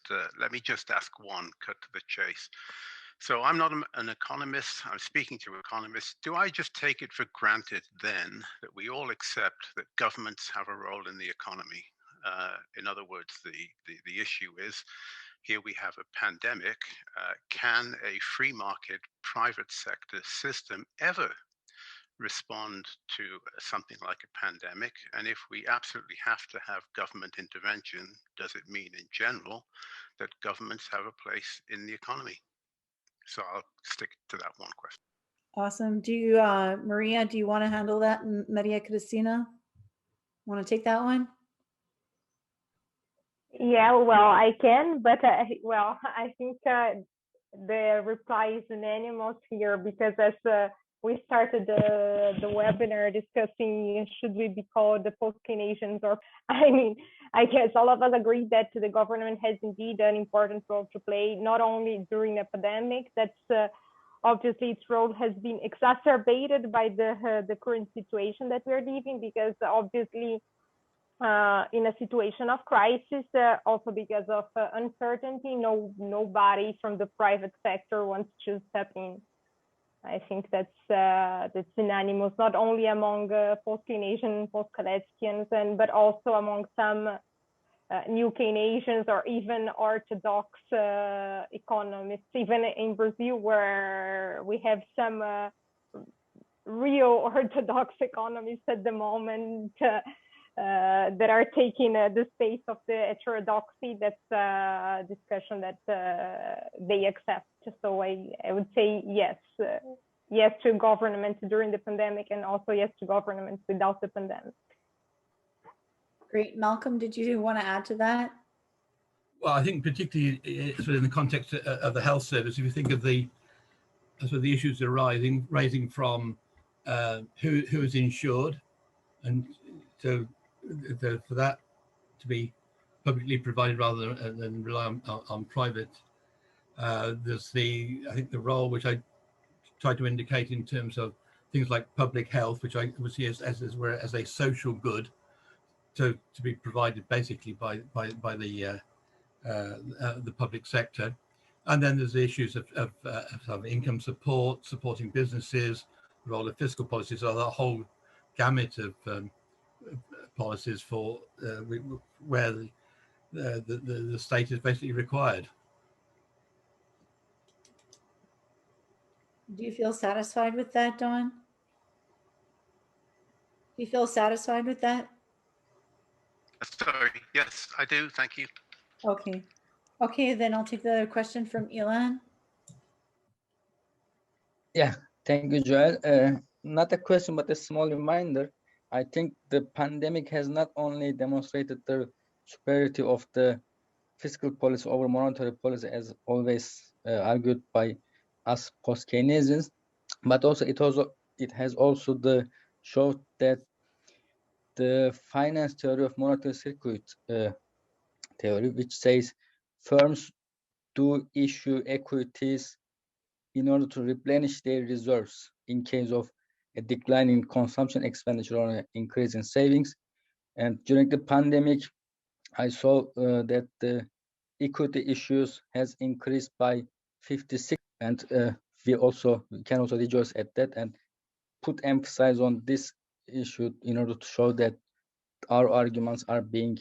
let me just ask one, cut to the chase. So I'm not an economist. I'm speaking to economists. Do I just take it for granted then that we all accept that governments have a role in the economy? In other words, the issue is, here we have a pandemic. Can a free market private sector system ever respond to something like a pandemic? And if we absolutely have to have government intervention, does it mean in general that governments have a place in the economy? So I'll stick to that one question. Awesome. Do you, Maria, do you want to handle that? Maria Cristina, want to take that one? Yeah, well, I can, but I think the reply is unanimous here, because as we started the webinar discussing should we be called the post-Keynesians, or I mean, I guess all of us agree that the government has indeed an important role to play, not only during the pandemic. That's obviously its role has been exacerbated by the current situation that we're living, because obviously in a situation of crisis, also because of uncertainty, nobody from the private sector wants to step in. I think that's unanimous, not only among post-Keynesian, post-Kaleckians, but also among some new Keynesians or even orthodox economists, even in Brazil, where we have some real orthodox economists at the moment that are taking the space of the heterodoxy. That's a discussion that they accept. So I would say yes, yes to government during the pandemic, and also yes to government without the pandemic. Great. Malcolm, did you want to add to that? Well, I think particularly sort of in the context of the health service, if you think of the sort of the issues raising from who is insured, and so for that to be publicly provided rather than rely on private. There's I think the role which I tried to indicate in terms of things like public health, which I would see as a social good, to be provided basically by the public sector. And then there's the issues of income support, supporting businesses, the role of fiscal policies, so the whole gamut of policies for where the state is basically required. Do you feel satisfied with that, Dawn? Do you feel satisfied with that? Sorry, yes, I do, thank you. Okay. Okay, then I'll take the question from Ilan. Yeah, thank you, Joelle. Not a question, but a small reminder. I think the pandemic has not only demonstrated the superiority of the fiscal policy over monetary policy, as always argued by us post-Keynesians, but also it has also showed that the finance theory of monetary circuit theory, which says firms do issue equities in order to replenish their reserves in case of a decline in consumption expenditure or an increase in savings. And during the pandemic, I saw that the equity issues has increased by 56%, and we can also rejoice at that and put emphasis on this issue in order to show that our arguments are being,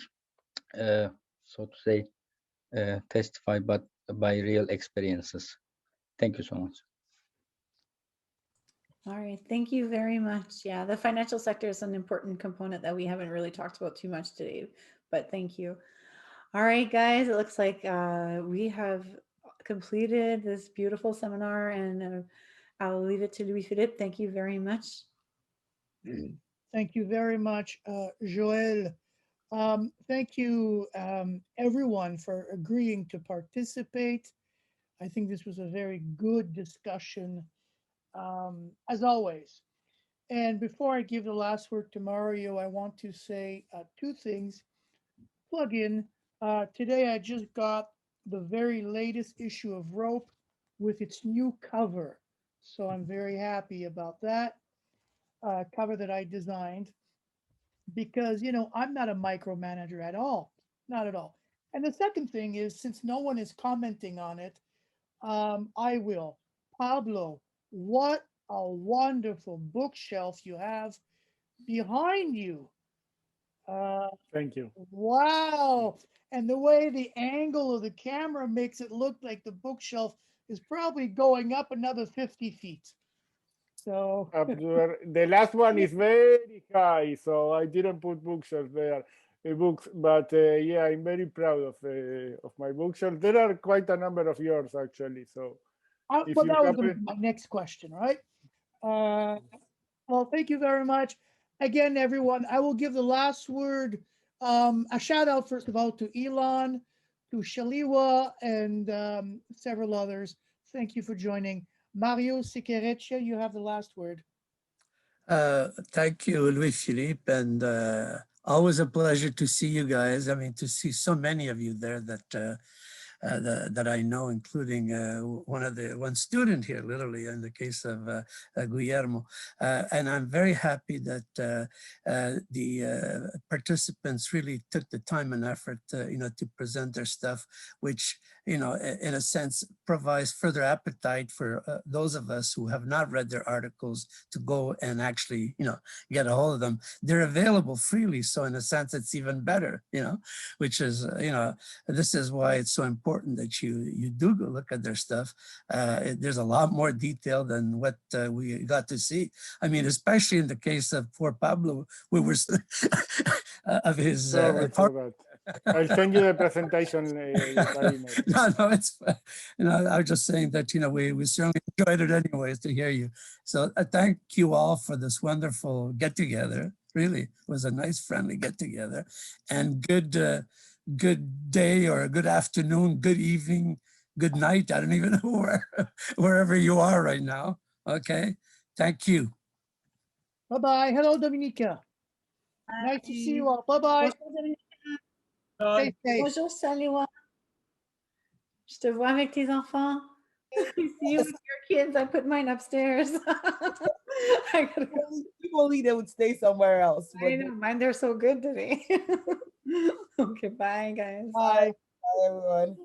so to say, testified by real experiences. Thank you so much. All right, thank you very much. Yeah, the financial sector is an important component that we haven't really talked about too much today, but thank you. All right, guys, it looks like we have completed this beautiful seminar, and I'll leave it to Louis-Philippe. Thank you very much. Thank you very much, Joelle. Thank you, everyone, for agreeing to participate. I think this was a very good discussion, as always. And before I give the last word to Mario, I want to say two things. Plug in. Today, I just got the very latest issue of Rope with its new cover. So I'm very happy about that cover that I designed, because, I'm not a micromanager at all, not at all. And the second thing is, since no one is commenting on it, I will. Pablo, what a wonderful bookshelf you have behind you. Thank you. Wow. And the way the angle of the camera makes it look like the bookshelf is probably going up another 50 feet. So the last one is very high, so I didn't put bookshelves there, books. But yeah, I'm very proud of my bookshelf. There are quite a number of yours, actually. So well, that was going to be my next question, right? Well, thank you very much. Again, everyone, I will give the last word. A shout out, first of all, to Elon, to Shaliwa, and several others. Thank you for joining. Mario Siqueirecha, you have the last word. Thank you, Luis Philippe, and always a pleasure to see you guys. I mean, to see so many of you there that I know, including one student here, literally, in the case of Guillermo. And I'm very happy that the participants really took the time and effort, to present their stuff, which, in a sense, provides further appetite for those of us who have not read their articles to go and actually, get a hold of them. They're available freely, so in a sense, it's even better, which is, this is why it's so important that you do go look at their stuff. There's a lot more detail than what we got to see. I mean, especially in the case of poor Pablo, we were of his. Sorry for that. I'll send you the presentation by email. No, it's, I was just saying that, we certainly enjoyed it anyways to hear you. So thank you all for this wonderful get together. Really, it was a nice, friendly get together, and good day or a good afternoon, good evening, good night. I don't even know wherever you are right now. Okay, thank you. Bye-bye. Hello, Dominica. Nice to see you all. Bye-bye. Stay safe. Bonjour, Salwa. Je te vois avec tes enfants. I see you with your kids. I put mine upstairs. I gotta go. People only they would stay somewhere else. I know, mine, they're so good today. Okay, bye, guys. Bye. Bye, everyone.